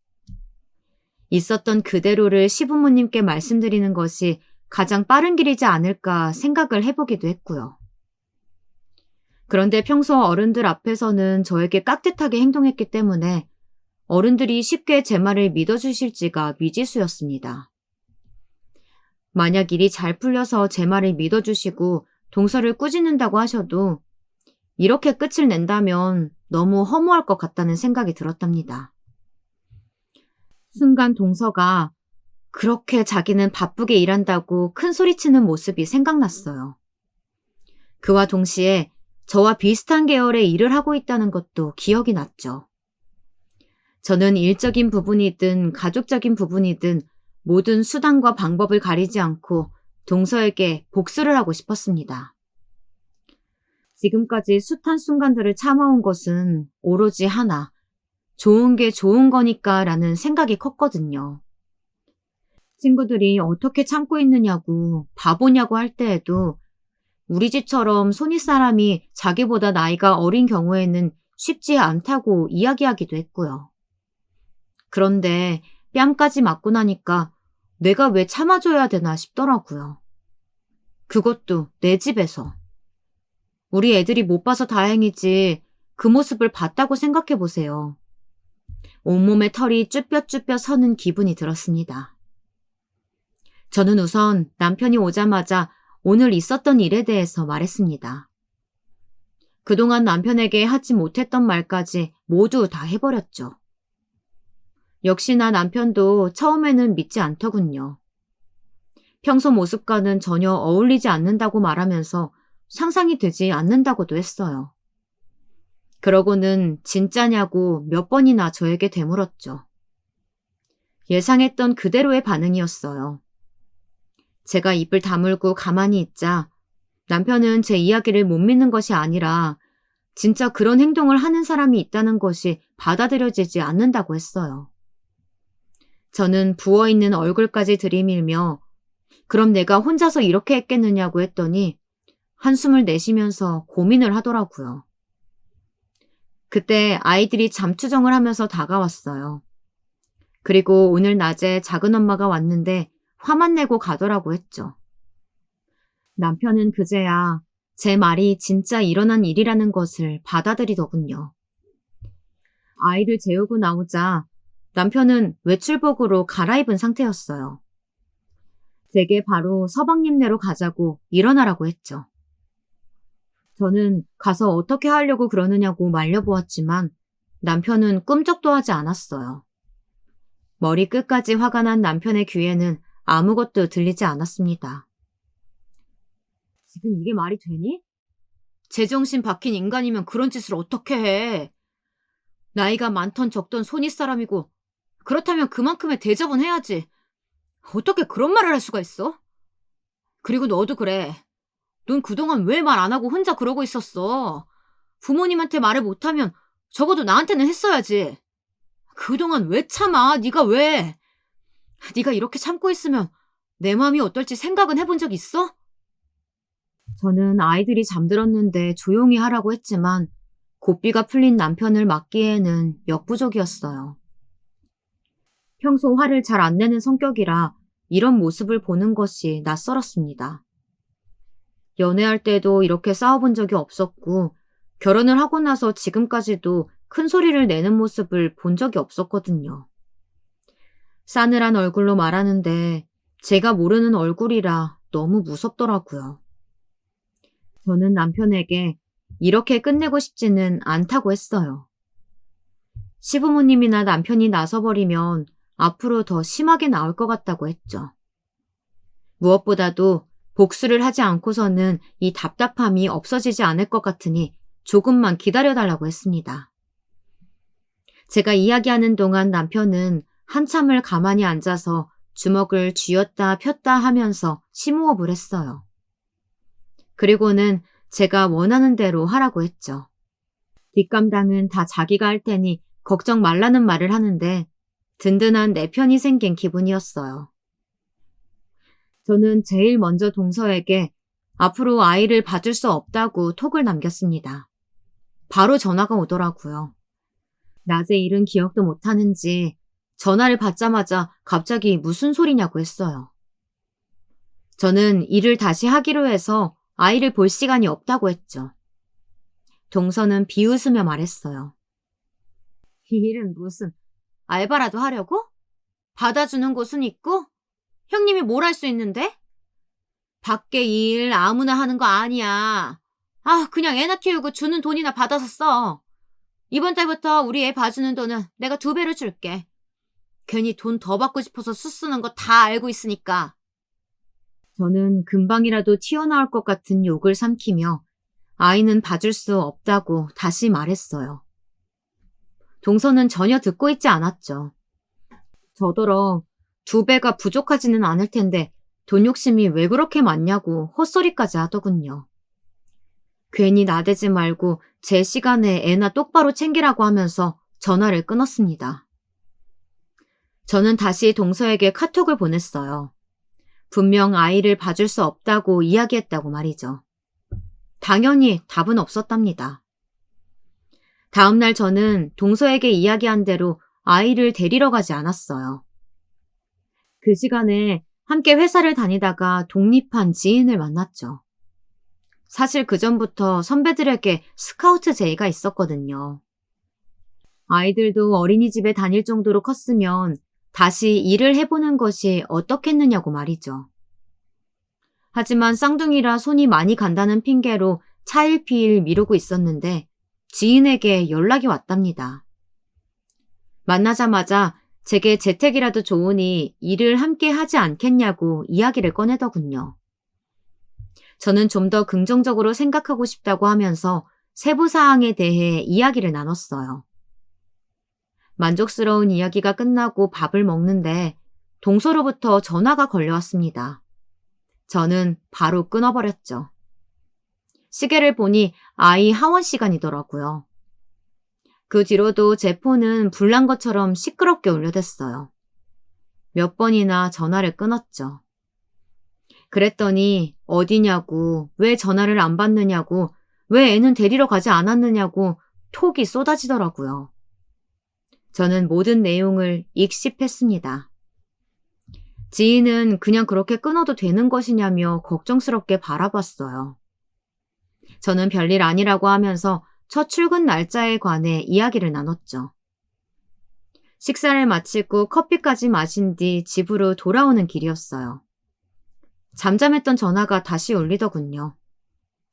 있었던 그대로를 시부모님께 말씀드리는 것이 가장 빠른 길이지 않을까 생각을 해보기도 했고요. 그런데 평소 어른들 앞에서는 저에게 깍듯하게 행동했기 때문에 어른들이 쉽게 제 말을 믿어주실지가 미지수였습니다. 만약 일이 잘 풀려서 제 말을 믿어주시고 동서를 꾸짖는다고 하셔도 이렇게 끝을 낸다면 너무 허무할 것 같다는 생각이 들었답니다. 순간 동서가 그렇게 자기는 바쁘게 일한다고 큰 소리치는 모습이 생각났어요. 그와 동시에 저와 비슷한 계열의 일을 하고 있다는 것도 기억이 났죠. 저는 일적인 부분이든 가족적인 부분이든 모든 수단과 방법을 가리지 않고 동서에게 복수를 하고 싶었습니다. 지금까지 숱한 순간들을 참아온 것은 오로지 하나, 좋은 게 좋은 거니까 라는 생각이 컸거든요. 친구들이 어떻게 참고 있느냐고 바보냐고 할 때에도 우리 집처럼 손윗사람이 자기보다 나이가 어린 경우에는 쉽지 않다고 이야기하기도 했고요. 그런데 뺨까지 맞고 나니까 내가 왜 참아줘야 되나 싶더라고요. 그것도 내 집에서. 우리 애들이 못 봐서 다행이지 그 모습을 봤다고 생각해보세요. 온몸에 털이 쭈뼛쭈뼛 서는 기분이 들었습니다. 저는 우선 남편이 오자마자 오늘 있었던 일에 대해서 말했습니다. 그동안 남편에게 하지 못했던 말까지 모두 다 해버렸죠. 역시나 남편도 처음에는 믿지 않더군요. 평소 모습과는 전혀 어울리지 않는다고 말하면서 상상이 되지 않는다고도 했어요. 그러고는 진짜냐고 몇 번이나 저에게 되물었죠. 예상했던 그대로의 반응이었어요. 제가 입을 다물고 가만히 있자 남편은 제 이야기를 못 믿는 것이 아니라 진짜 그런 행동을 하는 사람이 있다는 것이 받아들여지지 않는다고 했어요. 저는 부어있는 얼굴까지 들이밀며 그럼 내가 혼자서 이렇게 했겠느냐고 했더니 한숨을 내쉬면서 고민을 하더라고요. 그때 아이들이 잠투정을 하면서 다가왔어요. 그리고 오늘 낮에 작은 엄마가 왔는데 화만 내고 가더라고 했죠. 남편은 그제야 제 말이 진짜 일어난 일이라는 것을 받아들이더군요. 아이를 재우고 나오자 남편은 외출복으로 갈아입은 상태였어요. 제게 바로 서방님네로 가자고 일어나라고 했죠. 저는 가서 어떻게 하려고 그러느냐고 말려보았지만 남편은 꿈쩍도 하지 않았어요. 머리 끝까지 화가 난 남편의 귀에는 아무것도 들리지 않았습니다. 지금 이게 말이 되니? 제정신 박힌 인간이면 그런 짓을 어떻게 해? 나이가 많던 적던 손윗사람이고 그렇다면 그만큼의 대접은 해야지. 어떻게 그런 말을 할 수가 있어? 그리고 너도 그래. 넌 그동안 왜 말 안 하고 혼자 그러고 있었어? 부모님한테 말을 못하면 적어도 나한테는 했어야지. 그동안 왜 참아? 네가 왜? 네가 이렇게 참고 있으면 내 마음이 어떨지 생각은 해본 적 있어? 저는 아이들이 잠들었는데 조용히 하라고 했지만 고삐가 풀린 남편을 막기에는 역부족이었어요. 평소 화를 잘 안 내는 성격이라 이런 모습을 보는 것이 낯설었습니다. 연애할 때도 이렇게 싸워본 적이 없었고 결혼을 하고 나서 지금까지도 큰 소리를 내는 모습을 본 적이 없었거든요. 싸늘한 얼굴로 말하는데 제가 모르는 얼굴이라 너무 무섭더라고요. 저는 남편에게 이렇게 끝내고 싶지는 않다고 했어요. 시부모님이나 남편이 나서버리면 앞으로 더 심하게 나올 것 같다고 했죠. 무엇보다도 복수를 하지 않고서는 이 답답함이 없어지지 않을 것 같으니 조금만 기다려달라고 했습니다. 제가 이야기하는 동안 남편은 한참을 가만히 앉아서 주먹을 쥐었다 폈다 하면서 심호흡을 했어요. 그리고는 제가 원하는 대로 하라고 했죠. 뒷감당은 다 자기가 할 테니 걱정 말라는 말을 하는데 든든한 내 편이 생긴 기분이었어요. 저는 제일 먼저 동서에게 앞으로 아이를 봐줄 수 없다고 톡을 남겼습니다. 바로 전화가 오더라고요. 낮에 일은 기억도 못하는지 전화를 받자마자 갑자기 무슨 소리냐고 했어요. 저는 일을 다시 하기로 해서 아이를 볼 시간이 없다고 했죠. 동서는 비웃으며 말했어요. 이 일은 무슨 알바라도 하려고? 받아주는 곳은 있고? 형님이 뭘 할 수 있는데? 밖에 일 아무나 하는 거 아니야. 그냥 애나 키우고 주는 돈이나 받아서 써. 이번 달부터 우리 애 봐주는 돈은 내가 2배로 줄게. 괜히 돈 더 받고 싶어서 수 쓰는 거 다 알고 있으니까. 저는 금방이라도 튀어나올 것 같은 욕을 삼키며 아이는 봐줄 수 없다고 다시 말했어요. 동서는 전혀 듣고 있지 않았죠. 저더러 2배가 부족하지는 않을 텐데 돈 욕심이 왜 그렇게 많냐고 헛소리까지 하더군요. 괜히 나대지 말고 제 시간에 애나 똑바로 챙기라고 하면서 전화를 끊었습니다. 저는 다시 동서에게 카톡을 보냈어요. 분명 아이를 봐줄 수 없다고 이야기했다고 말이죠. 당연히 답은 없었답니다. 다음날 저는 동서에게 이야기한 대로 아이를 데리러 가지 않았어요. 그 시간에 함께 회사를 다니다가 독립한 지인을 만났죠. 사실 그전부터 선배들에게 스카우트 제의가 있었거든요. 아이들도 어린이집에 다닐 정도로 컸으면 다시 일을 해보는 것이 어떻겠느냐고 말이죠. 하지만 쌍둥이라 손이 많이 간다는 핑계로 차일피일 미루고 있었는데 지인에게 연락이 왔답니다. 만나자마자 제게 재택이라도 좋으니 일을 함께 하지 않겠냐고 이야기를 꺼내더군요. 저는 좀 더 긍정적으로 생각하고 싶다고 하면서 세부 사항에 대해 이야기를 나눴어요. 만족스러운 이야기가 끝나고 밥을 먹는데 동서로부터 전화가 걸려왔습니다. 저는 바로 끊어버렸죠. 시계를 보니 아이 하원 시간이더라고요. 그 뒤로도 제 폰은 불난 것처럼 시끄럽게 울려댔어요. 몇 번이나 전화를 끊었죠. 그랬더니 어디냐고, 왜 전화를 안 받느냐고, 왜 애는 데리러 가지 않았느냐고 톡이 쏟아지더라고요. 저는 모든 내용을 익십했습니다. 지인은 그냥 그렇게 끊어도 되는 것이냐며 걱정스럽게 바라봤어요. 저는 별일 아니라고 하면서 첫 출근 날짜에 관해 이야기를 나눴죠. 식사를 마치고 커피까지 마신 뒤 집으로 돌아오는 길이었어요. 잠잠했던 전화가 다시 울리더군요.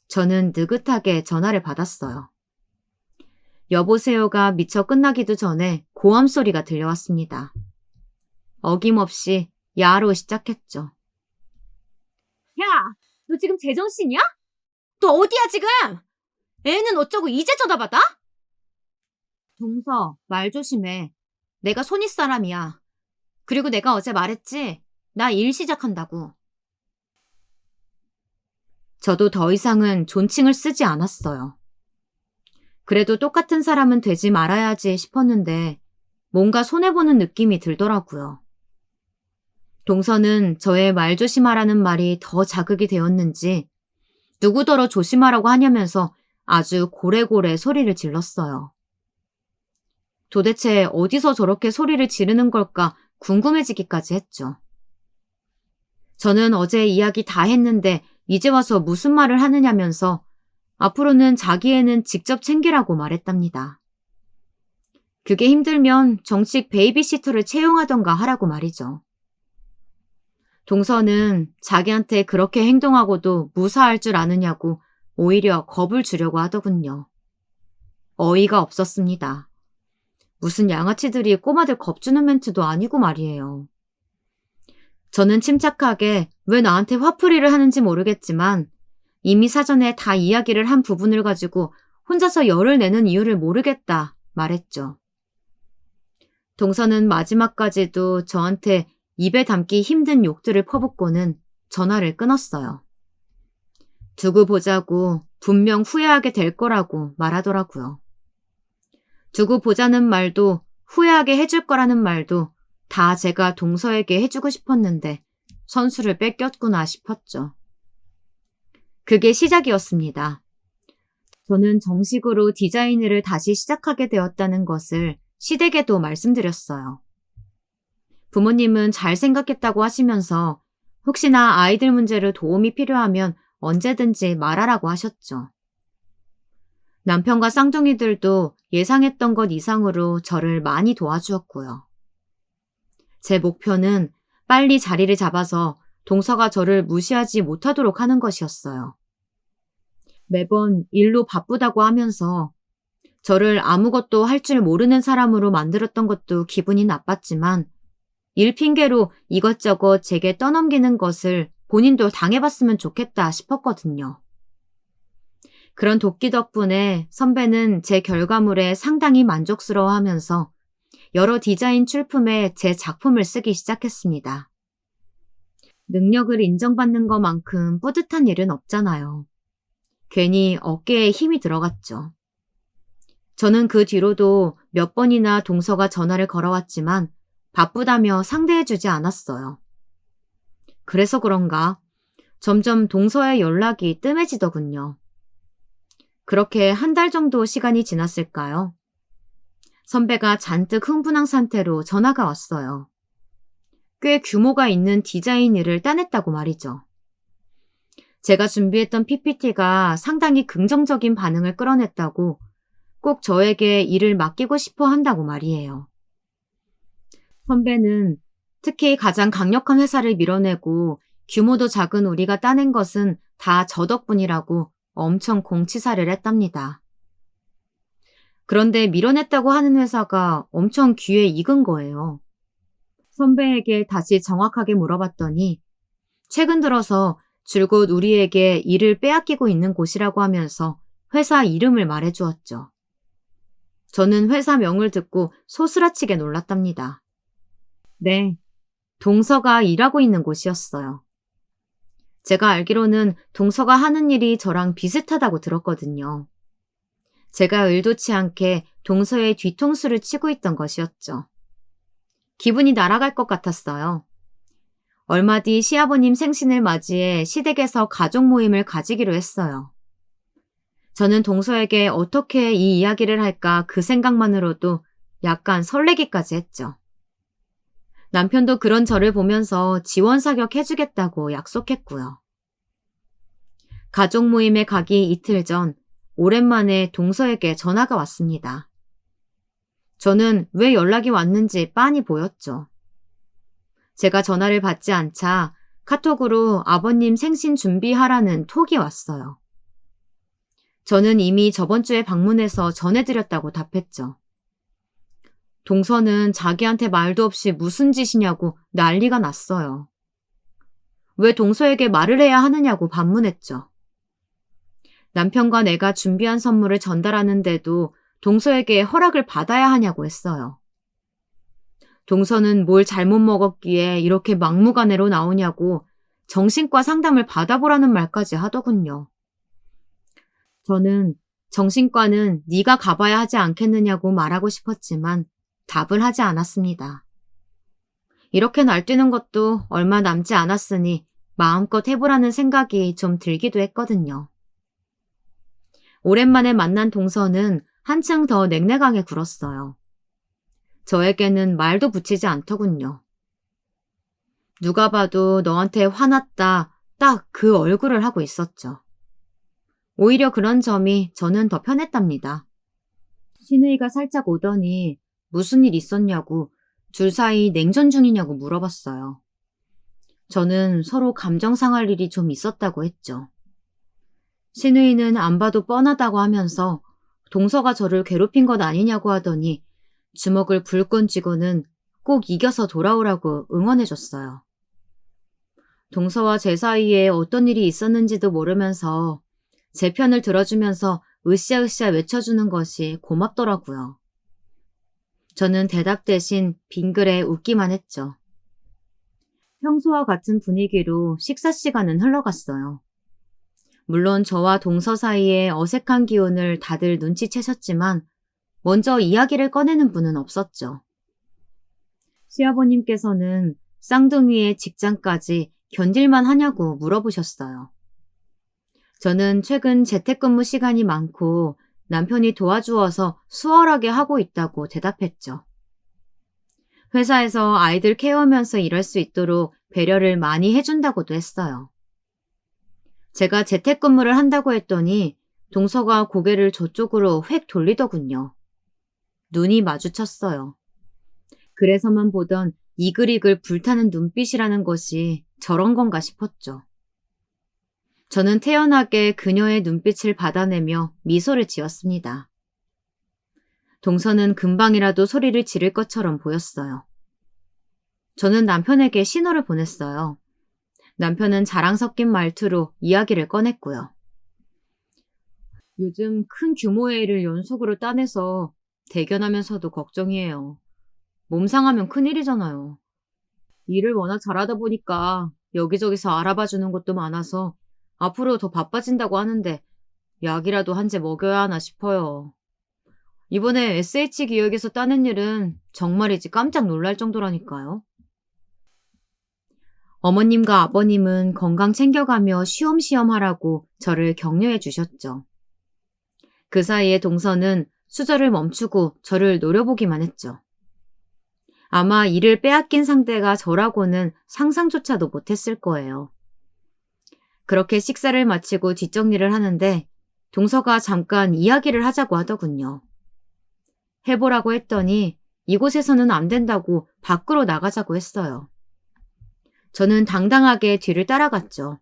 저는 느긋하게 전화를 받았어요. 여보세요가 미처 끝나기도 전에 고함 소리가 들려왔습니다. 어김없이 야로 시작했죠. 야, 너 지금 제정신이야? 너 어디야 지금? 애는 어쩌고 이제 전화받아? 동서, 말 조심해. 내가 손윗 사람이야. 그리고 내가 어제 말했지? 나 일 시작한다고. 저도 더 이상은 존칭을 쓰지 않았어요. 그래도 똑같은 사람은 되지 말아야지 싶었는데 뭔가 손해보는 느낌이 들더라고요. 동서는 저의 말 조심하라는 말이 더 자극이 되었는지 누구더러 조심하라고 하냐면서 아주 고래고래 소리를 질렀어요. 도대체 어디서 저렇게 소리를 지르는 걸까 궁금해지기까지 했죠. 저는 어제 이야기 다 했는데 이제 와서 무슨 말을 하느냐면서 앞으로는 자기 애는 직접 챙기라고 말했답니다. 그게 힘들면 정식 베이비시터를 채용하던가 하라고 말이죠. 동서는 자기한테 그렇게 행동하고도 무사할 줄 아느냐고 오히려 겁을 주려고 하더군요. 어이가 없었습니다. 무슨 양아치들이 꼬마들 겁주는 멘트도 아니고 말이에요. 저는 침착하게 왜 나한테 화풀이를 하는지 모르겠지만 이미 사전에 다 이야기를 한 부분을 가지고 혼자서 열을 내는 이유를 모르겠다 말했죠. 동서는 마지막까지도 저한테 입에 담기 힘든 욕들을 퍼붓고는 전화를 끊었어요. 두고 보자고 분명 후회하게 될 거라고 말하더라고요. 두고 보자는 말도 후회하게 해줄 거라는 말도 다 제가 동서에게 해주고 싶었는데 선수를 뺏겼구나 싶었죠. 그게 시작이었습니다. 저는 정식으로 디자인을 다시 시작하게 되었다는 것을 시댁에도 말씀드렸어요. 부모님은 잘 생각했다고 하시면서 혹시나 아이들 문제로 도움이 필요하면 언제든지 말하라고 하셨죠. 남편과 쌍둥이들도 예상했던 것 이상으로 저를 많이 도와주었고요. 제 목표는 빨리 자리를 잡아서 동서가 저를 무시하지 못하도록 하는 것이었어요. 매번 일로 바쁘다고 하면서 저를 아무것도 할 줄 모르는 사람으로 만들었던 것도 기분이 나빴지만 일 핑계로 이것저것 제게 떠넘기는 것을 본인도 당해봤으면 좋겠다 싶었거든요. 그런 도끼 덕분에 선배는 제 결과물에 상당히 만족스러워하면서 여러 디자인 출품에 제 작품을 쓰기 시작했습니다. 능력을 인정받는 것만큼 뿌듯한 일은 없잖아요. 괜히 어깨에 힘이 들어갔죠. 저는 그 뒤로도 몇 번이나 동서가 전화를 걸어왔지만 바쁘다며 상대해주지 않았어요. 그래서 그런가 점점 동서의 연락이 뜸해지더군요. 그렇게 한 달 정도 시간이 지났을까요? 선배가 잔뜩 흥분한 상태로 전화가 왔어요. 꽤 규모가 있는 디자인 일을 따냈다고 말이죠. 제가 준비했던 PPT가 상당히 긍정적인 반응을 끌어냈다고 꼭 저에게 일을 맡기고 싶어 한다고 말이에요. 선배는 특히 가장 강력한 회사를 밀어내고 규모도 작은 우리가 따낸 것은 다 저 덕분이라고 엄청 공치사를 했답니다. 그런데 밀어냈다고 하는 회사가 엄청 귀에 익은 거예요. 선배에게 다시 정확하게 물어봤더니 최근 들어서 줄곧 우리에게 일을 빼앗기고 있는 곳이라고 하면서 회사 이름을 말해주었죠. 저는 회사명을 듣고 소스라치게 놀랐답니다. 네, 동서가 일하고 있는 곳이었어요. 제가 알기로는 동서가 하는 일이 저랑 비슷하다고 들었거든요. 제가 의도치 않게 동서의 뒤통수를 치고 있던 것이었죠. 기분이 날아갈 것 같았어요. 얼마 뒤 시아버님 생신을 맞이해 시댁에서 가족 모임을 가지기로 했어요. 저는 동서에게 어떻게 이 이야기를 할까 그 생각만으로도 약간 설레기까지 했죠. 남편도 그런 저를 보면서 지원 사격 해주겠다고 약속했고요. 가족 모임에 가기 이틀 전 오랜만에 동서에게 전화가 왔습니다. 저는 왜 연락이 왔는지 빤히 보였죠. 제가 전화를 받지 않자 카톡으로 아버님 생신 준비하라는 톡이 왔어요. 저는 이미 저번 주에 방문해서 전해드렸다고 답했죠. 동서는 자기한테 말도 없이 무슨 짓이냐고 난리가 났어요. 왜 동서에게 말을 해야 하느냐고 반문했죠. 남편과 내가 준비한 선물을 전달하는데도 동서에게 허락을 받아야 하냐고 했어요. 동서는 뭘 잘못 먹었기에 이렇게 막무가내로 나오냐고 정신과 상담을 받아보라는 말까지 하더군요. 저는 정신과는 네가 가봐야 하지 않겠느냐고 말하고 싶었지만 답을 하지 않았습니다. 이렇게 날뛰는 것도 얼마 남지 않았으니 마음껏 해보라는 생각이 좀 들기도 했거든요. 오랜만에 만난 동서는 한층 더 냉랭하게 굴었어요. 저에게는 말도 붙이지 않더군요. 누가 봐도 너한테 화났다, 딱 그 얼굴을 하고 있었죠. 오히려 그런 점이 저는 더 편했답니다. 신우이가 살짝 오더니 무슨 일 있었냐고 둘 사이 냉전 중이냐고 물어봤어요. 저는 서로 감정 상할 일이 좀 있었다고 했죠. 신우이는 안 봐도 뻔하다고 하면서 동서가 저를 괴롭힌 것 아니냐고 하더니 주먹을 불끈 쥐고는 꼭 이겨서 돌아오라고 응원해줬어요. 동서와 제 사이에 어떤 일이 있었는지도 모르면서 제 편을 들어주면서 으쌰으쌰 외쳐주는 것이 고맙더라고요. 저는 대답 대신 빙그레 웃기만 했죠. 평소와 같은 분위기로 식사 시간은 흘러갔어요. 물론 저와 동서 사이에 어색한 기운을 다들 눈치채셨지만 먼저 이야기를 꺼내는 분은 없었죠. 시아버님께서는 쌍둥이의 직장까지 견딜만 하냐고 물어보셨어요. 저는 최근 재택근무 시간이 많고 남편이 도와주어서 수월하게 하고 있다고 대답했죠. 회사에서 아이들 케어하면서 일할 수 있도록 배려를 많이 해준다고도 했어요. 제가 재택근무를 한다고 했더니 동서가 고개를 저쪽으로 획 돌리더군요. 눈이 마주쳤어요. 그래서만 보던 이글이글 불타는 눈빛이라는 것이 저런 건가 싶었죠. 저는 태연하게 그녀의 눈빛을 받아내며 미소를 지었습니다. 동서는 금방이라도 소리를 지를 것처럼 보였어요. 저는 남편에게 신호를 보냈어요. 남편은 자랑 섞인 말투로 이야기를 꺼냈고요. 요즘 큰 규모의 일을 연속으로 따내서 대견하면서도 걱정이에요. 몸 상하면 큰일이잖아요. 일을 워낙 잘하다 보니까 여기저기서 알아봐주는 것도 많아서 앞으로 더 바빠진다고 하는데 약이라도 한 제 먹여야 하나 싶어요. 이번에 SH 기획에서 따낸 일은 정말이지 깜짝 놀랄 정도라니까요. 어머님과 아버님은 건강 챙겨가며 쉬엄쉬엄 하라고 저를 격려해 주셨죠. 그 사이에 동서는 수저를 멈추고 저를 노려보기만 했죠. 아마 이를 빼앗긴 상대가 저라고는 상상조차도 못했을 거예요. 그렇게 식사를 마치고 뒷정리를 하는데 동서가 잠깐 이야기를 하자고 하더군요. 해보라고 했더니 이곳에서는 안 된다고 밖으로 나가자고 했어요. 저는 당당하게 뒤를 따라갔죠.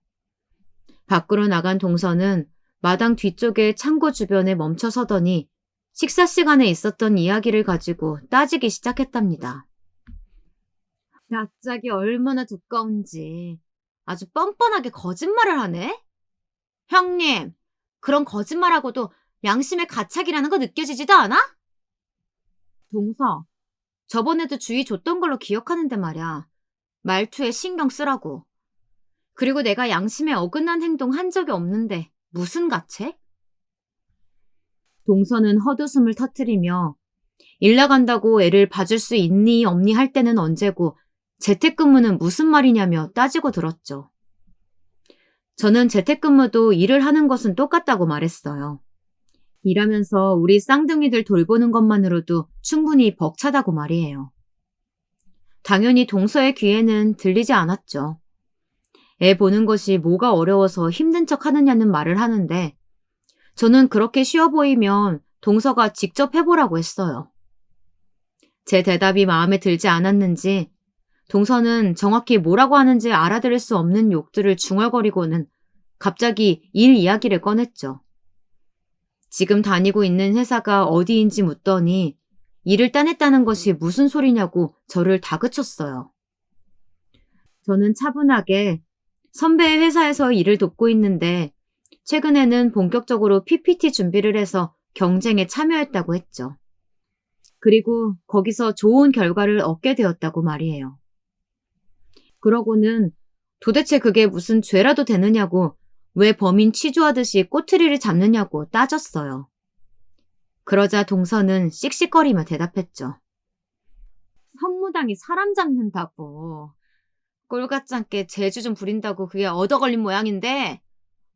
밖으로 나간 동서는 마당 뒤쪽의 창고 주변에 멈춰 서더니 식사 시간에 있었던 이야기를 가지고 따지기 시작했답니다. 낯짝이 얼마나 두꺼운지 아주 뻔뻔하게 거짓말을 하네? 형님, 그런 거짓말하고도 양심의 가책이라는 거 느껴지지도 않아? 동서, 저번에도 주의 줬던 걸로 기억하는데 말이야. 말투에 신경 쓰라고. 그리고 내가 양심에 어긋난 행동 한 적이 없는데 무슨 가책? 동서는 헛웃음을 터뜨리며 일 나간다고 애를 봐줄 수 있니 없니 할 때는 언제고 재택근무는 무슨 말이냐며 따지고 들었죠. 저는 재택근무도 일을 하는 것은 똑같다고 말했어요. 일하면서 우리 쌍둥이들 돌보는 것만으로도 충분히 벅차다고 말이에요. 당연히 동서의 귀에는 들리지 않았죠. 애 보는 것이 뭐가 어려워서 힘든 척 하느냐는 말을 하는데 저는 그렇게 쉬워 보이면 동서가 직접 해보라고 했어요. 제 대답이 마음에 들지 않았는지 동서는 정확히 뭐라고 하는지 알아들을 수 없는 욕들을 중얼거리고는 갑자기 일 이야기를 꺼냈죠. 지금 다니고 있는 회사가 어디인지 묻더니 일을 따냈다는 것이 무슨 소리냐고 저를 다그쳤어요. 저는 차분하게 선배의 회사에서 일을 돕고 있는데 최근에는 본격적으로 PPT 준비를 해서 경쟁에 참여했다고 했죠. 그리고 거기서 좋은 결과를 얻게 되었다고 말이에요. 그러고는 도대체 그게 무슨 죄라도 되느냐고 왜 범인 취조하듯이 꼬투리를 잡느냐고 따졌어요. 그러자 동서는 씩씩거리며 대답했죠. 선무당이 사람 잡는다고. 꼴같지 않게 재주 좀 부린다고 그게 얻어걸린 모양인데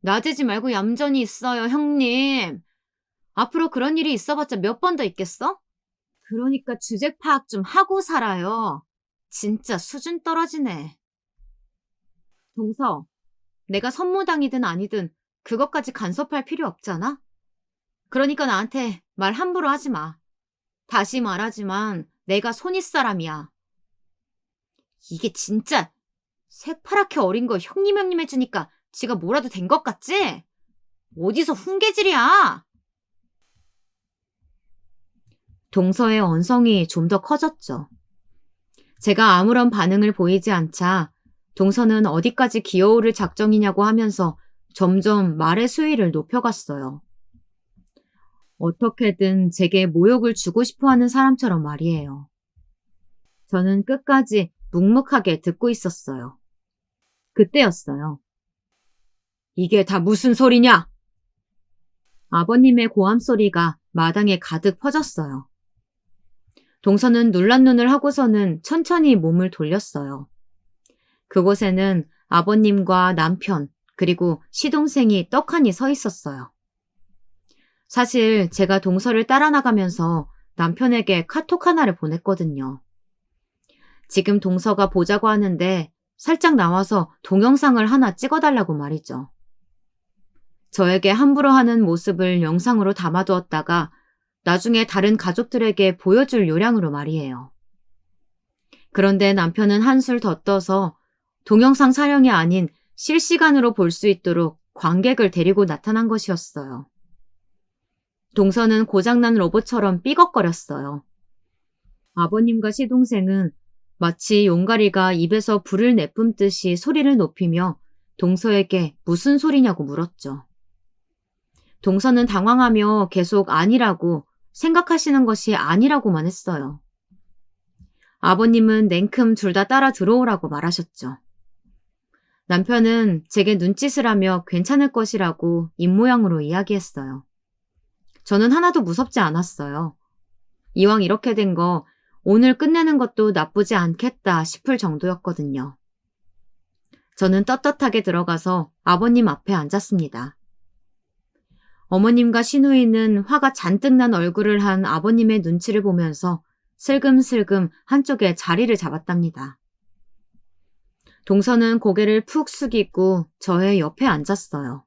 나대지 말고 얌전히 있어요, 형님. 앞으로 그런 일이 있어봤자 몇 번 더 있겠어? 그러니까 주제 파악 좀 하고 살아요. 진짜 수준 떨어지네. 동서, 내가 선무당이든 아니든 그것까지 간섭할 필요 없잖아? 그러니까 나한테 말 함부로 하지 마. 다시 말하지만 내가 손윗 사람이야. 이게 진짜 새파랗게 어린 거 형님 해주니까 지가 뭐라도 된 것 같지? 어디서 훈계질이야? 동서의 언성이 좀 더 커졌죠. 제가 아무런 반응을 보이지 않자 동서는 어디까지 기어오를 작정이냐고 하면서 점점 말의 수위를 높여갔어요. 어떻게든 제게 모욕을 주고 싶어하는 사람처럼 말이에요. 저는 끝까지 묵묵하게 듣고 있었어요. 그때였어요. 이게 다 무슨 소리냐? 아버님의 고함 소리가 마당에 가득 퍼졌어요. 동서는 놀란 눈을 하고서는 천천히 몸을 돌렸어요. 그곳에는 아버님과 남편 그리고 시동생이 떡하니 서 있었어요. 사실 제가 동서를 따라 나가면서 남편에게 카톡 하나를 보냈거든요. 지금 동서가 보자고 하는데 살짝 나와서 동영상을 하나 찍어달라고 말이죠. 저에게 함부로 하는 모습을 영상으로 담아두었다가 나중에 다른 가족들에게 보여줄 요량으로 말이에요. 그런데 남편은 한술 더 떠서 동영상 촬영이 아닌 실시간으로 볼 수 있도록 관객을 데리고 나타난 것이었어요. 동서는 고장난 로봇처럼 삐걱거렸어요. 아버님과 시동생은 마치 용가리가 입에서 불을 내뿜듯이 소리를 높이며 동서에게 무슨 소리냐고 물었죠. 동서는 당황하며 계속 아니라고 생각하시는 것이 아니라고만 했어요. 아버님은 냉큼 둘 다 따라 들어오라고 말하셨죠. 남편은 제게 눈짓을 하며 괜찮을 것이라고 입모양으로 이야기했어요. 저는 하나도 무섭지 않았어요. 이왕 이렇게 된 거 오늘 끝내는 것도 나쁘지 않겠다 싶을 정도였거든요. 저는 떳떳하게 들어가서 아버님 앞에 앉았습니다. 어머님과 시누이는 화가 잔뜩 난 얼굴을 한 아버님의 눈치를 보면서 슬금슬금 한쪽에 자리를 잡았답니다. 동서는 고개를 푹 숙이고 저의 옆에 앉았어요.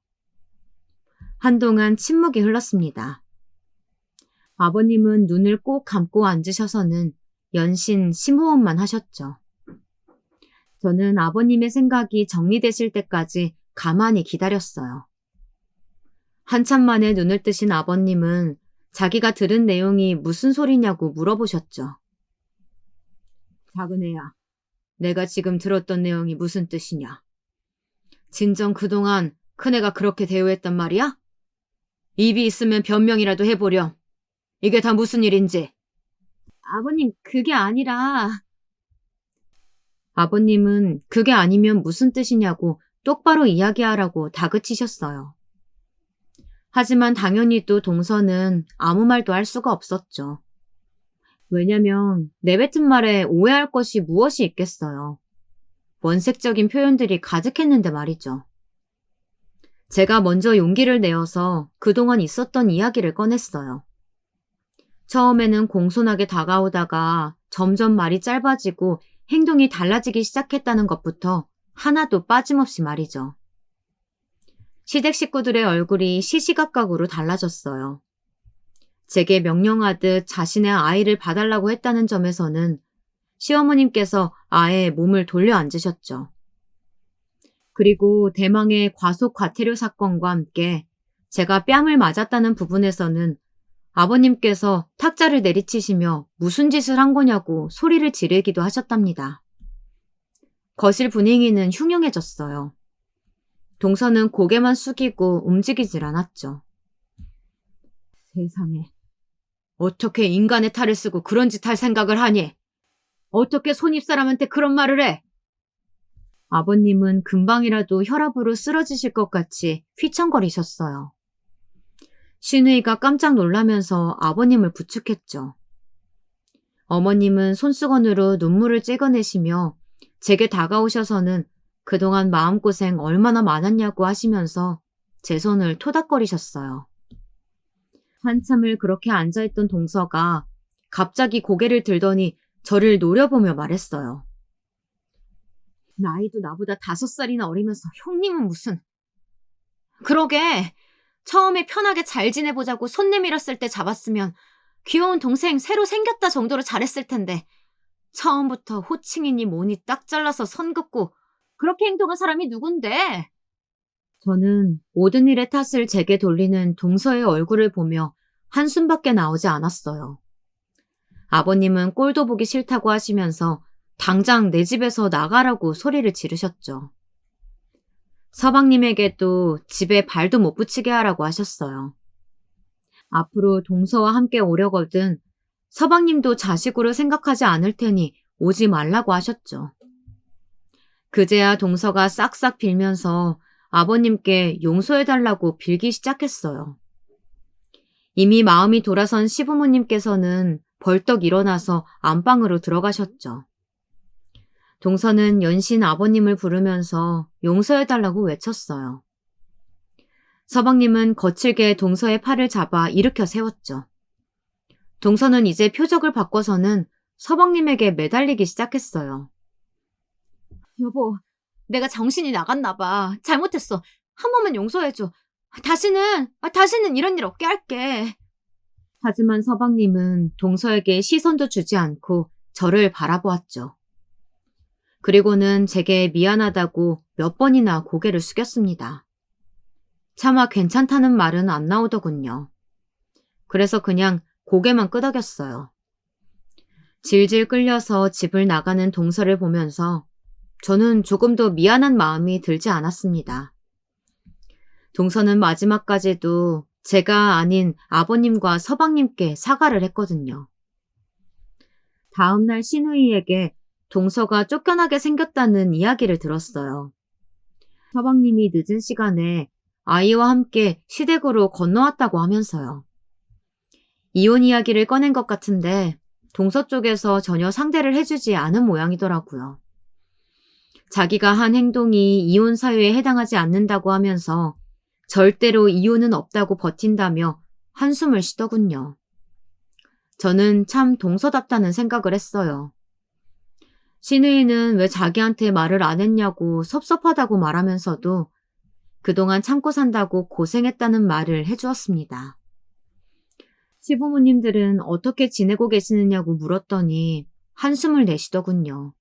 한동안 침묵이 흘렀습니다. 아버님은 눈을 꼭 감고 앉으셔서는 연신 심호흡만 하셨죠. 저는 아버님의 생각이 정리되실 때까지 가만히 기다렸어요. 한참 만에 눈을 뜨신 아버님은 자기가 들은 내용이 무슨 소리냐고 물어보셨죠. 작은 애야, 내가 지금 들었던 내용이 무슨 뜻이냐? 진정 그동안 큰애가 그렇게 대우했단 말이야? 입이 있으면 변명이라도 해보렴. 이게 다 무슨 일인지. 아버님, 그게 아니라... 아버님은 그게 아니면 무슨 뜻이냐고 똑바로 이야기하라고 다그치셨어요. 하지만 당연히 또 동서는 아무 말도 할 수가 없었죠. 왜냐면 내뱉은 말에 오해할 것이 무엇이 있겠어요. 원색적인 표현들이 가득했는데 말이죠. 제가 먼저 용기를 내어서 그동안 있었던 이야기를 꺼냈어요. 처음에는 공손하게 다가오다가 점점 말이 짧아지고 행동이 달라지기 시작했다는 것부터 하나도 빠짐없이 말이죠. 시댁 식구들의 얼굴이 시시각각으로 달라졌어요. 제게 명령하듯 자신의 아이를 봐달라고 했다는 점에서는 시어머님께서 아예 몸을 돌려 앉으셨죠. 그리고 대망의 과속 과태료 사건과 함께 제가 뺨을 맞았다는 부분에서는 아버님께서 탁자를 내리치시며 무슨 짓을 한 거냐고 소리를 지르기도 하셨답니다. 거실 분위기는 흉흉해졌어요. 동서는 고개만 숙이고 움직이질 않았죠. 세상에, 어떻게 인간의 탈을 쓰고 그런 짓 할 생각을 하니? 어떻게 손입사람한테 그런 말을 해? 아버님은 금방이라도 혈압으로 쓰러지실 것 같이 휘청거리셨어요. 신우이가 깜짝 놀라면서 아버님을 부축했죠. 어머님은 손수건으로 눈물을 찍어내시며 제게 다가오셔서는 그동안 마음고생 얼마나 많았냐고 하시면서 제 손을 토닥거리셨어요. 한참을 그렇게 앉아있던 동서가 갑자기 고개를 들더니 저를 노려보며 말했어요. 나이도 나보다 5살이나 어리면서 형님은 무슨... 그러게, 처음에 편하게 잘 지내보자고 손 내밀었을 때 잡았으면 귀여운 동생 새로 생겼다 정도로 잘했을 텐데 처음부터 호칭이니 뭐니 딱 잘라서 선 긋고 그렇게 행동한 사람이 누군데? 저는 모든 일의 탓을 제게 돌리는 동서의 얼굴을 보며 한숨밖에 나오지 않았어요. 아버님은 꼴도 보기 싫다고 하시면서 당장 내 집에서 나가라고 소리를 지르셨죠. 서방님에게도 집에 발도 못 붙이게 하라고 하셨어요. 앞으로 동서와 함께 오려거든 서방님도 자식으로 생각하지 않을 테니 오지 말라고 하셨죠. 그제야 동서가 싹싹 빌면서 아버님께 용서해달라고 빌기 시작했어요. 이미 마음이 돌아선 시부모님께서는 벌떡 일어나서 안방으로 들어가셨죠. 동서는 연신 아버님을 부르면서 용서해달라고 외쳤어요. 서방님은 거칠게 동서의 팔을 잡아 일으켜 세웠죠. 동서는 이제 표적을 바꿔서는 서방님에게 매달리기 시작했어요. 여보, 내가 정신이 나갔나 봐. 잘못했어. 한 번만 용서해줘. 다시는 이런 일 없게 할게. 하지만 서방님은 동서에게 시선도 주지 않고 저를 바라보았죠. 그리고는 제게 미안하다고 몇 번이나 고개를 숙였습니다. 차마 괜찮다는 말은 안 나오더군요. 그래서 그냥 고개만 끄덕였어요. 질질 끌려서 집을 나가는 동서를 보면서 저는 조금도 미안한 마음이 들지 않았습니다. 동서는 마지막까지도 제가 아닌 아버님과 서방님께 사과를 했거든요. 다음 날 시누이에게 동서가 쫓겨나게 생겼다는 이야기를 들었어요. 서방님이 늦은 시간에 아이와 함께 시댁으로 건너왔다고 하면서요. 이혼 이야기를 꺼낸 것 같은데 동서 쪽에서 전혀 상대를 해주지 않은 모양이더라고요. 자기가 한 행동이 이혼 사유에 해당하지 않는다고 하면서 절대로 이혼은 없다고 버틴다며 한숨을 쉬더군요. 저는 참 동서답다는 생각을 했어요. 시누이는 왜 자기한테 말을 안 했냐고 섭섭하다고 말하면서도 그동안 참고 산다고 고생했다는 말을 해주었습니다. 시부모님들은 어떻게 지내고 계시느냐고 물었더니 한숨을 내쉬더군요.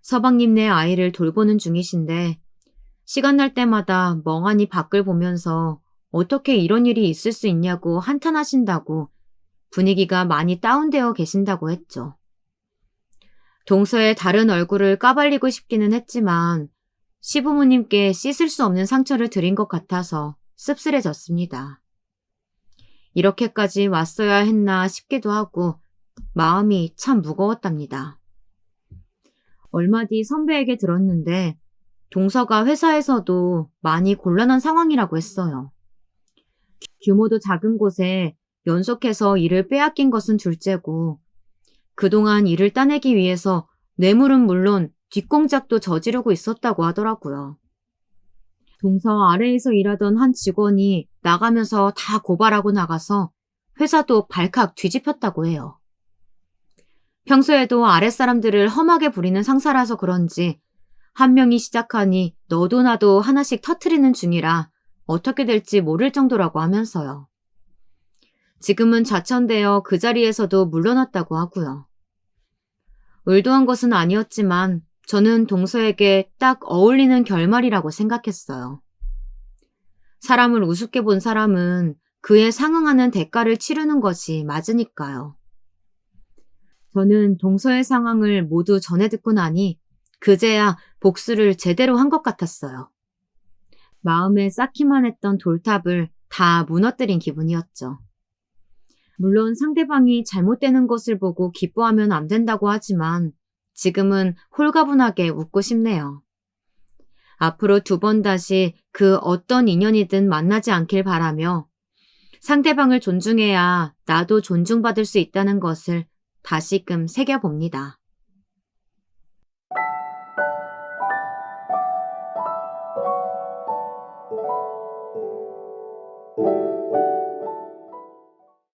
서방님네 아이를 돌보는 중이신데 시간 날 때마다 멍하니 밖을 보면서 어떻게 이런 일이 있을 수 있냐고 한탄하신다고 분위기가 많이 다운되어 계신다고 했죠. 동서의 다른 얼굴을 까발리고 싶기는 했지만 시부모님께 씻을 수 없는 상처를 드린 것 같아서 씁쓸해졌습니다. 이렇게까지 왔어야 했나 싶기도 하고 마음이 참 무거웠답니다. 얼마 뒤 선배에게 들었는데 동서가 회사에서도 많이 곤란한 상황이라고 했어요. 규모도 작은 곳에 연속해서 일을 빼앗긴 것은 둘째고, 그동안 일을 따내기 위해서 뇌물은 물론 뒷공작도 저지르고 있었다고 하더라고요. 동서 아래에서 일하던 한 직원이 나가면서 다 고발하고 나가서 회사도 발칵 뒤집혔다고 해요. 평소에도 아랫사람들을 험하게 부리는 상사라서 그런지 한 명이 시작하니 너도 나도 하나씩 터트리는 중이라 어떻게 될지 모를 정도라고 하면서요. 지금은 좌천되어 그 자리에서도 물러났다고 하고요. 의도한 것은 아니었지만 저는 동서에게 딱 어울리는 결말이라고 생각했어요. 사람을 우습게 본 사람은 그에 상응하는 대가를 치르는 것이 맞으니까요. 저는 동서의 상황을 모두 전해 듣고 나니 그제야 복수를 제대로 한 것 같았어요. 마음에 쌓기만 했던 돌탑을 다 무너뜨린 기분이었죠. 물론 상대방이 잘못되는 것을 보고 기뻐하면 안 된다고 하지만 지금은 홀가분하게 웃고 싶네요. 앞으로 2번 다시 그 어떤 인연이든 만나지 않길 바라며 상대방을 존중해야 나도 존중받을 수 있다는 것을 다시금 새겨봅니다.